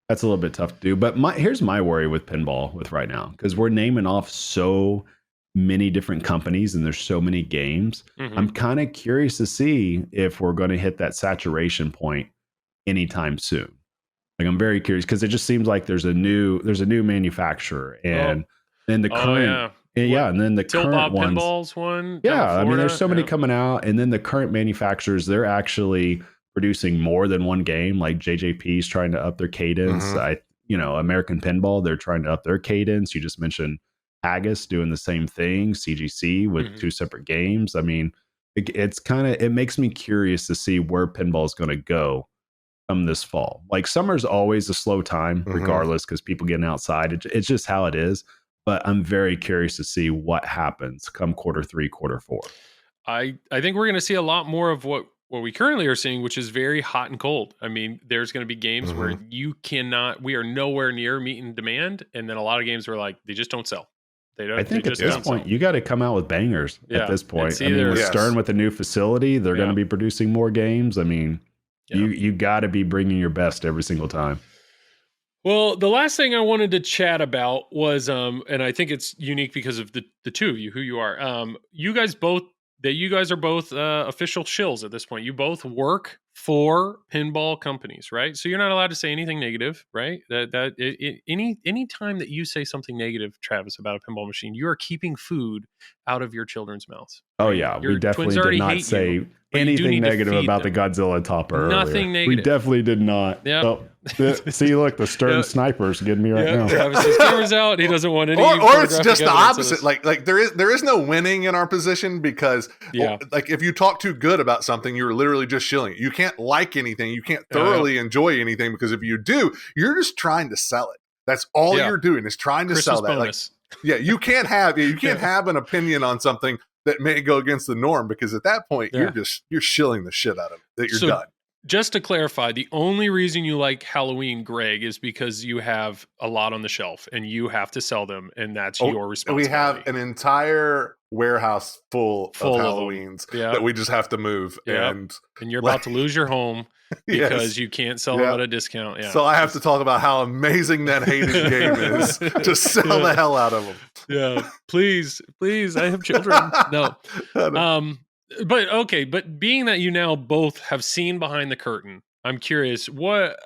that's a little bit tough to do. But here's my worry with pinball with right now, because we're naming off so many different companies and there's so many games. Mm-hmm. I'm kind of curious to see if we're going to hit that saturation point anytime soon. I'm very curious, because it just seems like there's a new manufacturer, and then the current. And then the current Bob ones, Pinball's one. Yeah, there's so many coming out, and then the current manufacturers, they're actually producing more than one game. Like JJP's trying to up their cadence. American Pinball, they're trying to up their cadence. You just mentioned Haggis doing the same thing. CGC with two separate games. It makes me curious to see where pinball is going to go come this fall. Summer's always a slow time, regardless, because people getting outside. It's just how it is. But I'm very curious to see what happens come quarter 3, quarter 4. I think we're going to see a lot more of what we currently are seeing, which is very hot and cold. There's going to be games where we are nowhere near meeting demand. And then a lot of games where they just don't sell. I think at this point, you got to come out with bangers at this point. With Stern with a new facility, they're going to be producing more games. You got to be bringing your best every single time. Well, the last thing I wanted to chat about was, and I think it's unique because of the two of you, who you are. You guys are both official shills at this point. You both work for pinball companies, right? So you're not allowed to say anything negative, right? Any time that you say something negative, Travis, about a pinball machine, you are keeping food out of your children's mouths. Oh yeah, we definitely did not say anything negative about the Godzilla Topper. Nothing negative. We definitely did not. Yeah. Oh, see, look, the Stern sniper's getting me right now. Travis's camera's out. He doesn't want any. Or it's just the opposite. Like there is no winning in our position, because if you talk too good about something, you're literally just shilling it. You can't like anything. You can't thoroughly enjoy anything, because if you do, you're just trying to sell it. That's all you're doing, is trying to sell that. Bonus. You can't have have an opinion on something that may go against the norm, because at that point you're shilling the shit out of it. That you're done. Just to clarify, the only reason you like Halloween, Greg, is because you have a lot on the shelf and you have to sell them, and that's your responsibility. We have an entire warehouse full of Halloweens that we just have to move. And you're about to lose your home because you can't sell them at a discount. Yeah. So I have to talk about how amazing that hated game is to sell the hell out of them. Yeah. Please, I have children. No. But being that you now both have seen behind the curtain, I'm curious, what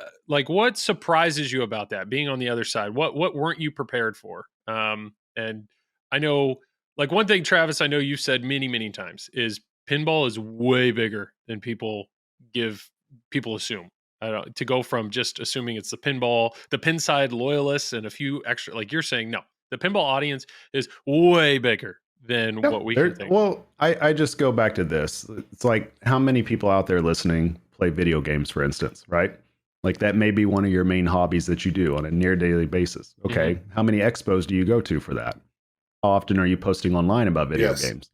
surprises you about that, being on the other side? What weren't you prepared for? And I know, one thing, Travis, I know you've said many, many times, is pinball is way bigger than people assume. To go from just assuming it's the pin side loyalists and a few extra, like you're saying, no, the pinball audience is way bigger than what we can think. Well, I just go back to this. It's like, how many people out there listening play video games, for instance, right? That may be one of your main hobbies that you do on a near daily basis. Okay. How many expos do you go to for that? How often are you posting online about video games?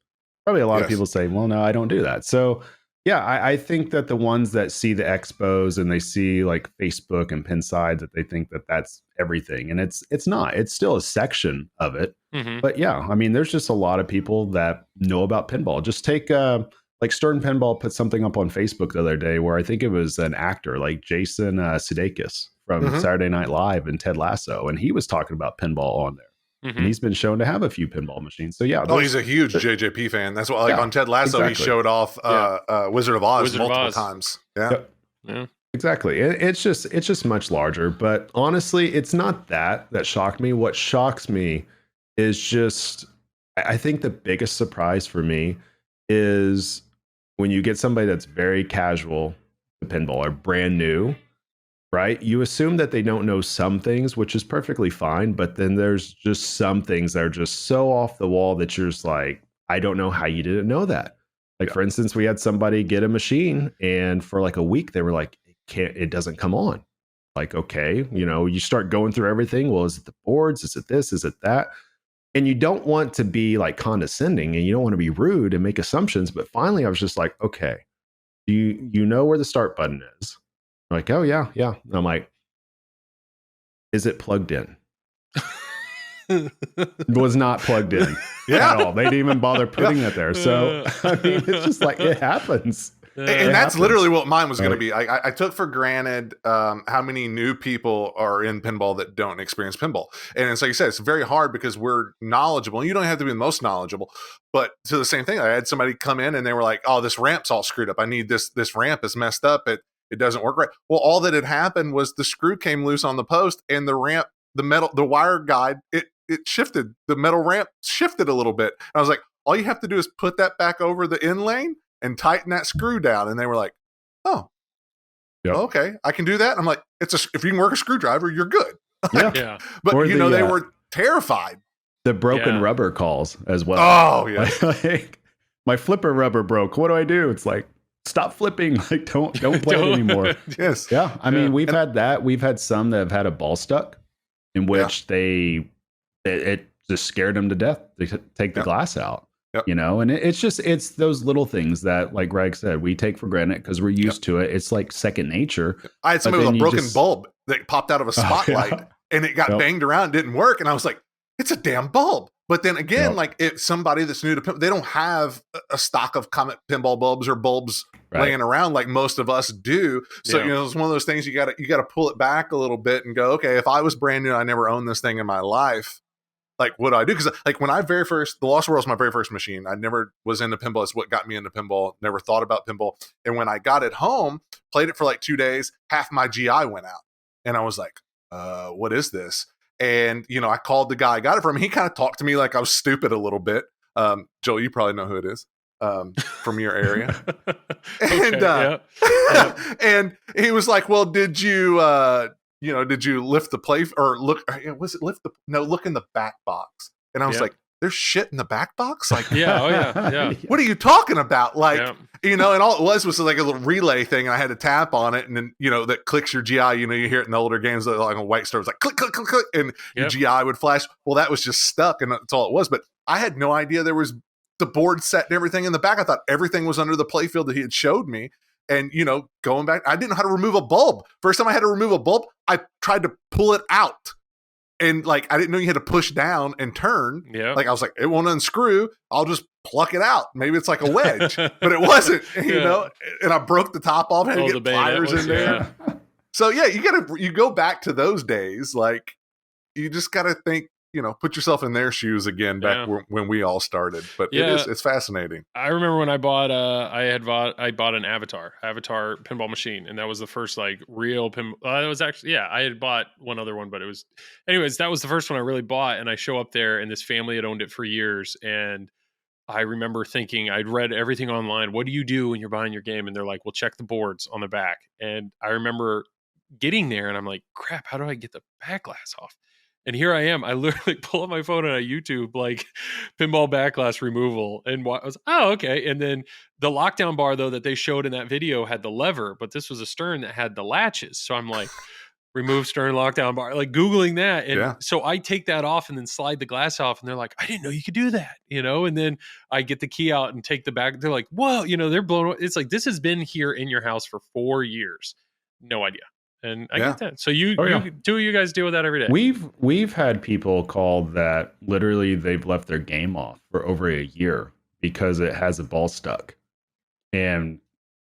Probably a lot of people say, well, no, I don't do that. So yeah, I think that the ones that see the expos and they see Facebook and Pinside, that they think that that's everything. And it's not. It's still a section of it. But yeah, there's just a lot of people that know about pinball. Just take Stern Pinball put something up on Facebook the other day where I think it was an actor like Jason Sudeikis from Saturday Night Live and Ted Lasso, and he was talking about pinball on there. And he's been shown to have a few pinball machines. So yeah. He's a huge JJP fan. That's why, on Ted Lasso, he showed off Wizard of Oz multiple times. Yeah. Yeah. Exactly. It's just much larger. But honestly, it's not that shocked me. What shocks me is just, I think the biggest surprise for me is when you get somebody that's very casual to pinball or brand new, right? You assume that they don't know some things, which is perfectly fine. But then there's just some things that are just so off the wall that you're just like, I don't know how you didn't know that. For instance, we had somebody get a machine and for a week, they were like, it doesn't come on. Okay, you start going through everything. Well, is it the boards? Is it this? Is it that? And you don't want to be condescending and you don't want to be rude and make assumptions. But finally, I was just like, okay, you know where the start button is. They're like, oh yeah. And I'm like, is it plugged in? It was not plugged in at all. They didn't even bother putting it there. So I mean, it's just like it happens. And that's literally what mine was going to be. I took for granted how many new people are in pinball that don't experience pinball. And it's like you said, it's very hard because we're knowledgeable. You don't have to be the most knowledgeable. But to the same thing, I had somebody come in and they were like, oh, this ramp's all screwed up. I need this ramp is messed up. It doesn't work right. Well, all that had happened was the screw came loose on the post and the ramp, the wire guide, it shifted. The metal ramp shifted a little bit. And I was like, all you have to do is put that back over the in lane and tighten that screw down. And they were like, oh, okay, I can do that. I'm like, if you can work a screwdriver, you're good. Yeah. But or they were terrified. The broken rubber calls as well. Oh yeah. Like, my flipper rubber broke. What do I do? It's like, stop flipping. Like, don't play it anymore. Yes. Yeah. I mean, we've had that. We've had some that have had a ball stuck in which it just scared them to death. They take the glass out. Yep. You know, and it's those little things that, like Greg said, we take for granted because we're used to it. It's like second nature. I had somebody with a broken bulb that popped out of a spotlight and it got banged around, didn't work. And I was like, it's a damn bulb. But then again, like if somebody that's new to pinball, they don't have a stock of Comet pinball bulbs or bulbs laying around like most of us do. So, you know, it's one of those things you got to pull it back a little bit and go, okay, if I was brand new, I never owned this thing in my life. Like, what do I do? Because like when the Lost World was my very first machine. I never was into pinball. It's what got me into pinball. Never thought about pinball. And when I got it home, played it for like 2 days, half my GI went out. And I was like, what is this? And, you know, I called the guy I got it from. He kind of talked to me like I was stupid a little bit. Joel, you probably know who it is from your area. And, and he was like, well, did you lift the play or look in the back box? And I was like, there's shit in the back box? Like, what are you talking about? Like, you know, and all it was like a little relay thing. And I had to tap on it and then, you know, that clicks your GI, you know, you hear it in the older games, like a White Star was like click, click, click, click, and your GI would flash. Well, that was just stuck and that's all it was. But I had no idea there was the board set and everything in the back. I thought everything was under the playfield that he had showed me. And, you know, going back, I didn't know how to remove a bulb. First time I had to remove a bulb, I tried to pull it out. And, like, I didn't know you had to push down and turn. Yeah. Like, I was like, it won't unscrew. I'll just pluck it out. Maybe it's like a wedge. But it wasn't, you know. And I broke the top off and had to get pliers in there. So, yeah, you go back to those days. Like, you just got to think, you know, put yourself in their shoes again back when we all started. But it's fascinating. I remember when I bought I bought an Avatar pinball machine, and that was the first like real pinball. It was actually I had bought one other one, but it was anyways, that was the first one I really bought. And I show up there and this family had owned it for years, and I remember thinking, I'd read everything online. What do you do when you're buying your game? And they're like, well, check the boards on the back. And I remember getting there and I'm like, crap, how do I get the back glass off? And here I am. I literally pull up my phone and I YouTube like pinball back glass removal. And I was, oh, okay. And then the lockdown bar, though, that they showed in that video had the lever, but this was a stern that had the latches. So I'm like, remove stern lockdown bar, like Googling that. And so I take that off and then slide the glass off. And they're like, I didn't know you could do that, you know? And then I get the key out and take the back. They're like, whoa, you know, they're blown away. It's like, this has been here in your house for 4 years. No idea. And I get that. So you two of you guys deal with that every day. We've had people call that literally they've left their game off for over a year because it has a ball stuck and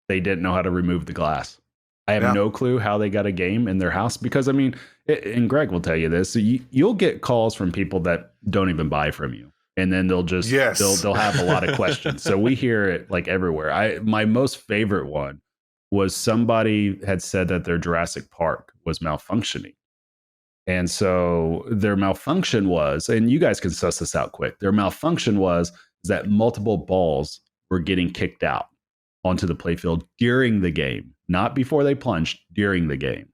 they didn't know how to remove the glass. I have no clue how they got a game in their house because I mean, and Greg will tell you this. So you'll get calls from people that don't even buy from you. And then they'll just they'll have a lot of questions. So we hear it like everywhere. My most favorite one was somebody had said that their Jurassic Park was malfunctioning. And so their malfunction was, and you guys can suss this out quick, their malfunction was that multiple balls were getting kicked out onto the playfield during the game, not before they plunged, during the game.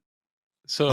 So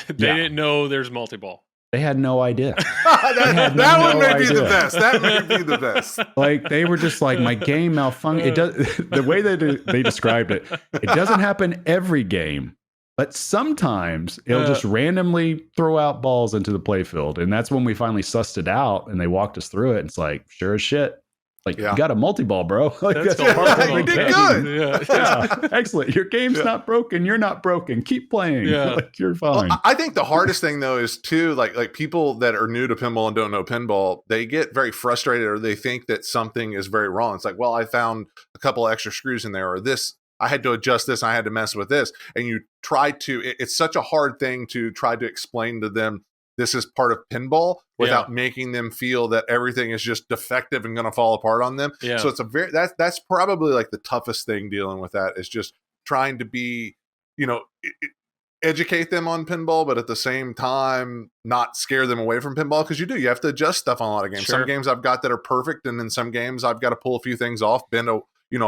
they didn't know there's multi-ball. They had no idea. that one may be the best. That may be the best. Like they were just like, my game malfunctioned. It does the way they described it. It doesn't happen every game, but sometimes it'll just randomly throw out balls into the playfield, and that's when we finally sussed it out, and they walked us through it. And it's like, sure as shit, Like, you got a multi-ball, bro. Like, that's you did good. Yeah. Excellent. Your game's not broken. You're not broken. Keep playing. Yeah. Like, you're fine. Well, I think the hardest thing though is too, like people that are new to pinball and don't know pinball, they get very frustrated or they think that something is very wrong. It's like, well, I found a couple extra screws in there, or this, I had to adjust this, I had to mess with this. And you try to, it's such a hard thing to try to explain to them this is part of pinball without making them feel that everything is just defective and going to fall apart on them. Yeah. So it's that's probably like the toughest thing dealing with that, is just trying to be, educate them on pinball, but at the same time, not scare them away from pinball. Cause you have to adjust stuff on a lot of games. Sure. Some games I've got that are perfect. And in some games I've got to pull a few things off, bend a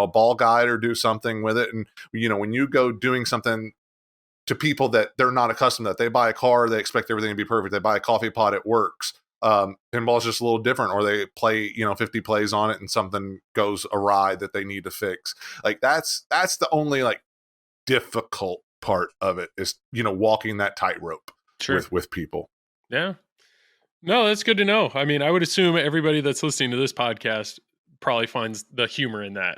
ball guide or do something with it. And, when you go doing something to people that they're not accustomed to, that they buy a car, they expect everything to be perfect. They buy a coffee pot, it works. Pinball is just a little different, or they play, 50 plays on it and something goes awry that they need to fix. Like that's the only like difficult part of it is, walking that tightrope with people. Yeah. No, that's good to know. I mean, I would assume everybody that's listening to this podcast probably finds the humor in that.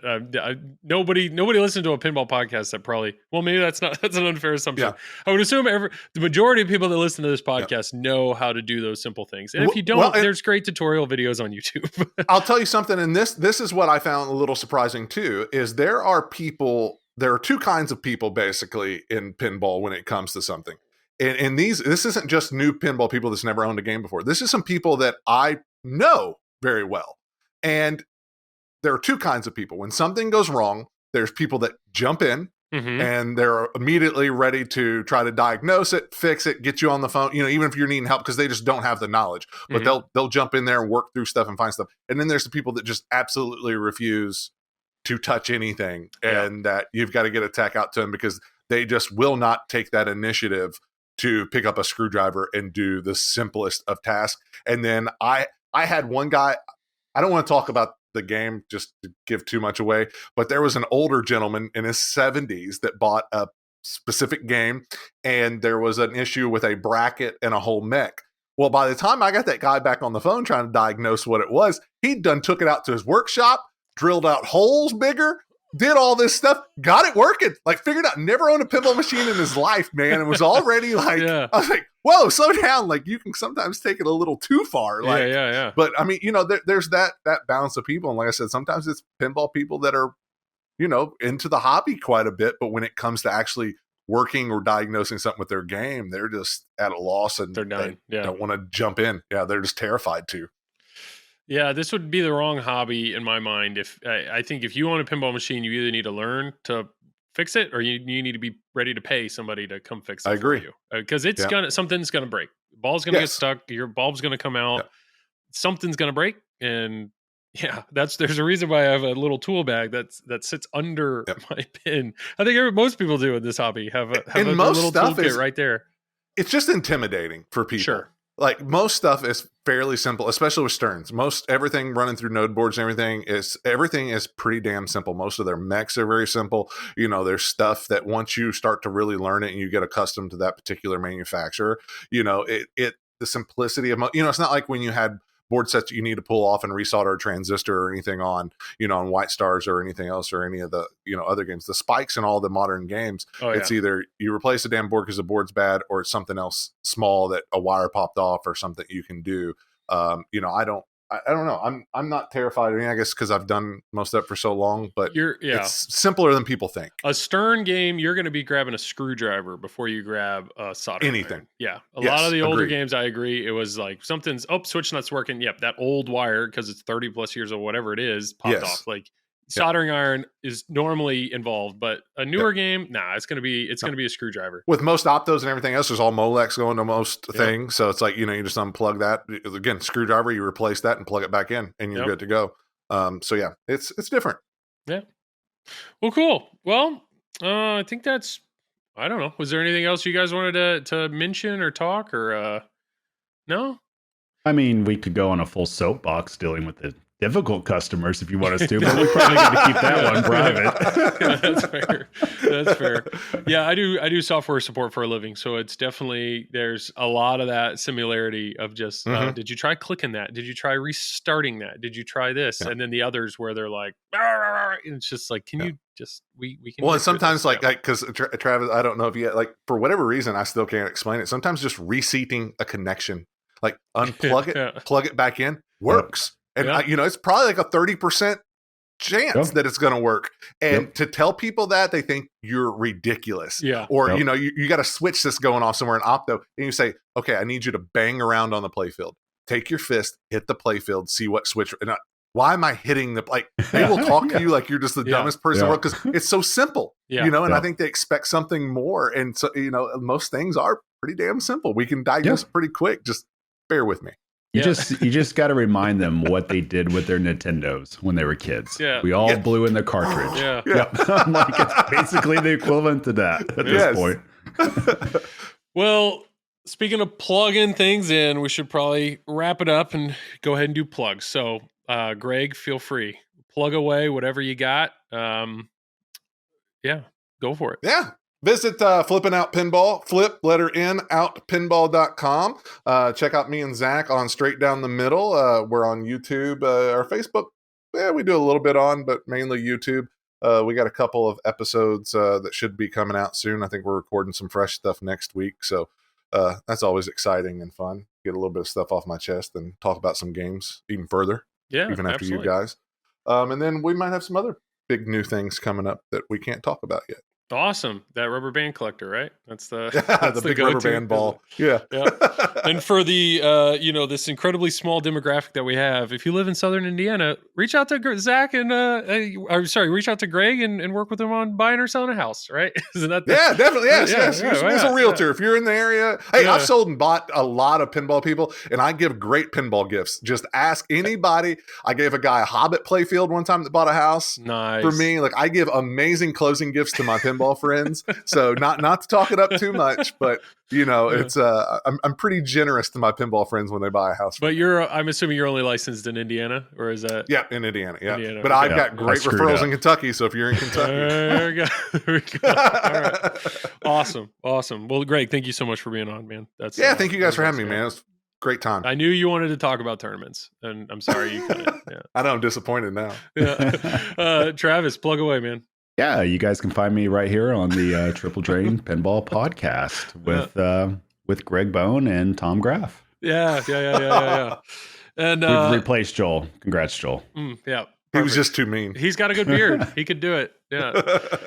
Nobody listened to a pinball podcast that probably, well, maybe that's an unfair assumption. Yeah. I would assume the majority of people that listen to this podcast know how to do those simple things. And if you don't, there's great tutorial videos on YouTube. I'll tell you something. And this is what I found a little surprising too, is there are two kinds of people basically in pinball when it comes to something. And this isn't just new pinball people that's never owned a game before. This is some people that I know very well. And there are two kinds of people. When something goes wrong, there's people that jump in and they're immediately ready to try to diagnose it, fix it, get you on the phone, even if you're needing help, because they just don't have the knowledge, but they'll jump in there and work through stuff and find stuff. And then there's the people that just absolutely refuse to touch anything and that you've got to get a tech out to them because they just will not take that initiative to pick up a screwdriver and do the simplest of tasks. And then I had one guy, I don't want to talk about the game just to give too much away, but there was an older gentleman in his 70s that bought a specific game and there was an issue with a bracket and a whole mech. Well, by the time I got that guy back on the phone trying to diagnose what it was, he'd done took it out to his workshop, drilled out holes bigger, did all this stuff, got it working, like figured out, never owned a pinball machine in his life, man. It was already like, I was like, whoa, slow down. Like you can sometimes take it a little too far. Like, yeah. But I mean, there's that balance of people. And like I said, sometimes it's pinball people that are, into the hobby quite a bit. But when it comes to actually working or diagnosing something with their game, they're just at a loss and they're done. They don't want to jump in. Yeah. They're just terrified to. Yeah, this would be the wrong hobby in my mind. If I think if you own a pinball machine, you either need to learn to fix it or you need to be ready to pay somebody to come fix it. I agree. For you because something's gonna break. The ball's gonna get stuck. Your bulb's gonna come out. Yeah. Something's gonna break, and there's a reason why I have a little tool bag that sits under my pin. I think most people do in this hobby have a little toolkit right there. It's just intimidating for people. Sure. Like most stuff is fairly simple, especially with Stearns. Everything running through node boards and everything is pretty damn simple. Most of their mechs are very simple. There's stuff that once you start to really learn it and you get accustomed to that particular manufacturer, the simplicity of, it's not like when you had board sets you need to pull off and resolder a transistor or anything on, on White Stars or anything else or any of the, other games. The spikes in all the modern games, it's either you replace the damn board because the board's bad or it's something else small that a wire popped off or something you can do. I don't know. I'm not terrified. I mean, I guess because I've done most of that for so long, but it's simpler than people think. A Stern game, you're going to be grabbing a screwdriver before you grab a soldering anything. iron. Yeah. A lot of the older games, I agree. It was like switch nut's working. Yep. That old wire, because it's 30 plus years or whatever it is, popped off. Like soldering iron is normally involved, but a newer game, it's going to be a screwdriver. With most optos and everything else, there's all Molex going to most things. So it's like, you just unplug that. Again, screwdriver, you replace that and plug it back in and you're good to go. It's different. Yeah. Well, cool. Well, I think that's, I don't know. Was there anything else you guys wanted to mention or talk or no? I mean, we could go on a full soapbox dealing with the difficult customers if you want us to, but we probably got to keep that one private. Yeah, that's fair. That's fair. Yeah, I do software support for a living, so it's definitely, there's a lot of that similarity of just did you try clicking that? Did you try restarting that? Did you try this? And then the others where they're like, and it's just like, can you just we can. Well, and sometimes like because Travis, I don't know if you like for whatever reason, I still can't explain it. Sometimes just reseating a connection, like unplug it, plug it back in, works. And it's probably like a 30% chance that it's going to work. And to tell people that, they think you're ridiculous. Yeah. Or, you got to switch this going off somewhere in opto. And you say, okay, I need you to bang around on the playfield. Take your fist, hit the playfield, see what switch. And why am I hitting they will talk to you like you're just the dumbest person in the world because it's so simple. And I think they expect something more. And so, most things are pretty damn simple. We can diagnose it pretty quick. Just bear with me. You just got to remind them what they did with their Nintendos when they were kids. Yeah. We all blew in the cartridge. I'm like, it's basically the equivalent to that at this point. Well, speaking of plugging things in, we should probably wrap it up and go ahead and do plugs. So, Greg, feel free. Plug away whatever you got. Go for it. Yeah. Visit Flipping Out Pinball, flip, letter N, outpinball.com. Check out me and Zach on Straight Down the Middle. We're on YouTube. Our Facebook, we do a little bit on, but mainly YouTube. We got a couple of episodes that should be coming out soon. I think we're recording some fresh stuff next week. So that's always exciting and fun. Get a little bit of stuff off my chest and talk about some games even further. Yeah, even after you guys. And then we might have some other big new things coming up that we can't talk about yet. Awesome. That rubber band collector, right? That's the big rubber band ball. Yeah. And for the this incredibly small demographic that we have, if you live in Southern Indiana, reach out to Zach and reach out to Greg and work with him on buying or selling a house, right? Isn't that definitely. Yes. He's a realtor. If you're in the area. Hey, I've sold and bought a lot of pinball people, and I give great pinball gifts. Just ask anybody. I gave a guy a Hobbit playfield one time that bought a house for me. Like, I give amazing closing gifts to my pinball friends. So not to talk it up too much, but it's I'm pretty generous to my pinball friends when they buy a house. But I'm assuming you're only licensed in Indiana, or is that? Yeah, in Indiana. Yeah, Indiana. But I've got great referrals in Kentucky. So if you're in Kentucky, there we go. All right, awesome. Well, Greg, thank you so much for being on, man. Thank you guys for having me, man. It was a great time. I knew you wanted to talk about tournaments, and I'm sorry you couldn't. Yeah. I know I'm disappointed now. Travis, plug away, man. Yeah, you guys can find me right here on the Triple Drain Pinball Podcast with Greg Bone and Tom Graff. Yeah. And we've replaced Joel. Congrats, Joel. Yeah. He was just too mean. He's got a good beard. He could do it. Yeah.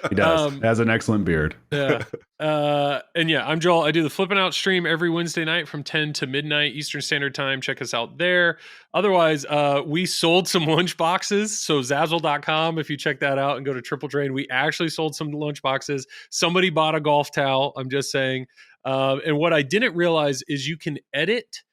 He does. Has an excellent beard. Yeah. I'm Joel. I do the Flipping Out stream every Wednesday night from 10 to midnight Eastern Standard Time. Check us out there. Otherwise, we sold some lunch boxes. So Zazzle.com, if you check that out and go to Triple Drain, we actually sold some lunch boxes. Somebody bought a golf towel. I'm just saying. And what I didn't realize is you can edit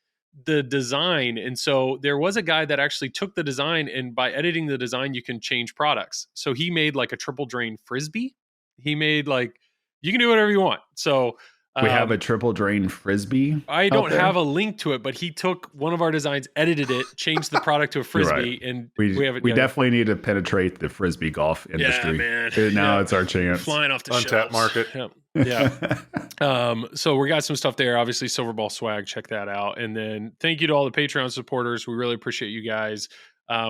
the design. And so there was a guy that actually took the design, and by editing the design, you can change products. So he made like a Triple Drain Frisbee. He made you can do whatever you want. So we have a Triple Drain Frisbee. I don't have a link to it, but he took one of our designs, edited it, changed the product to a Frisbee, and we have it. We definitely need to penetrate the Frisbee golf industry. Yeah, man. Now it's our chance. Flying off the untapped market. Yeah. So we got some stuff there. Obviously, Silver Ball swag. Check that out. And then thank you to all the Patreon supporters. We really appreciate you guys.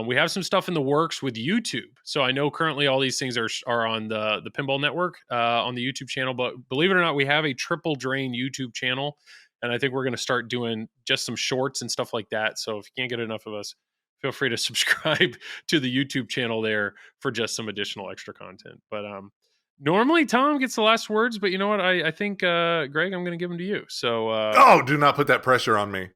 We have some stuff in the works with YouTube. So I know currently all these things are on the Pinball Network on the YouTube channel. But believe it or not, we have a Triple Drain YouTube channel. And I think we're going to start doing just some shorts and stuff like that. So if you can't get enough of us, feel free to subscribe to the YouTube channel there for just some additional extra content. But normally Tom gets the last words, but you know what? I think, Greg, I'm going to give them to you. So, do not put that pressure on me.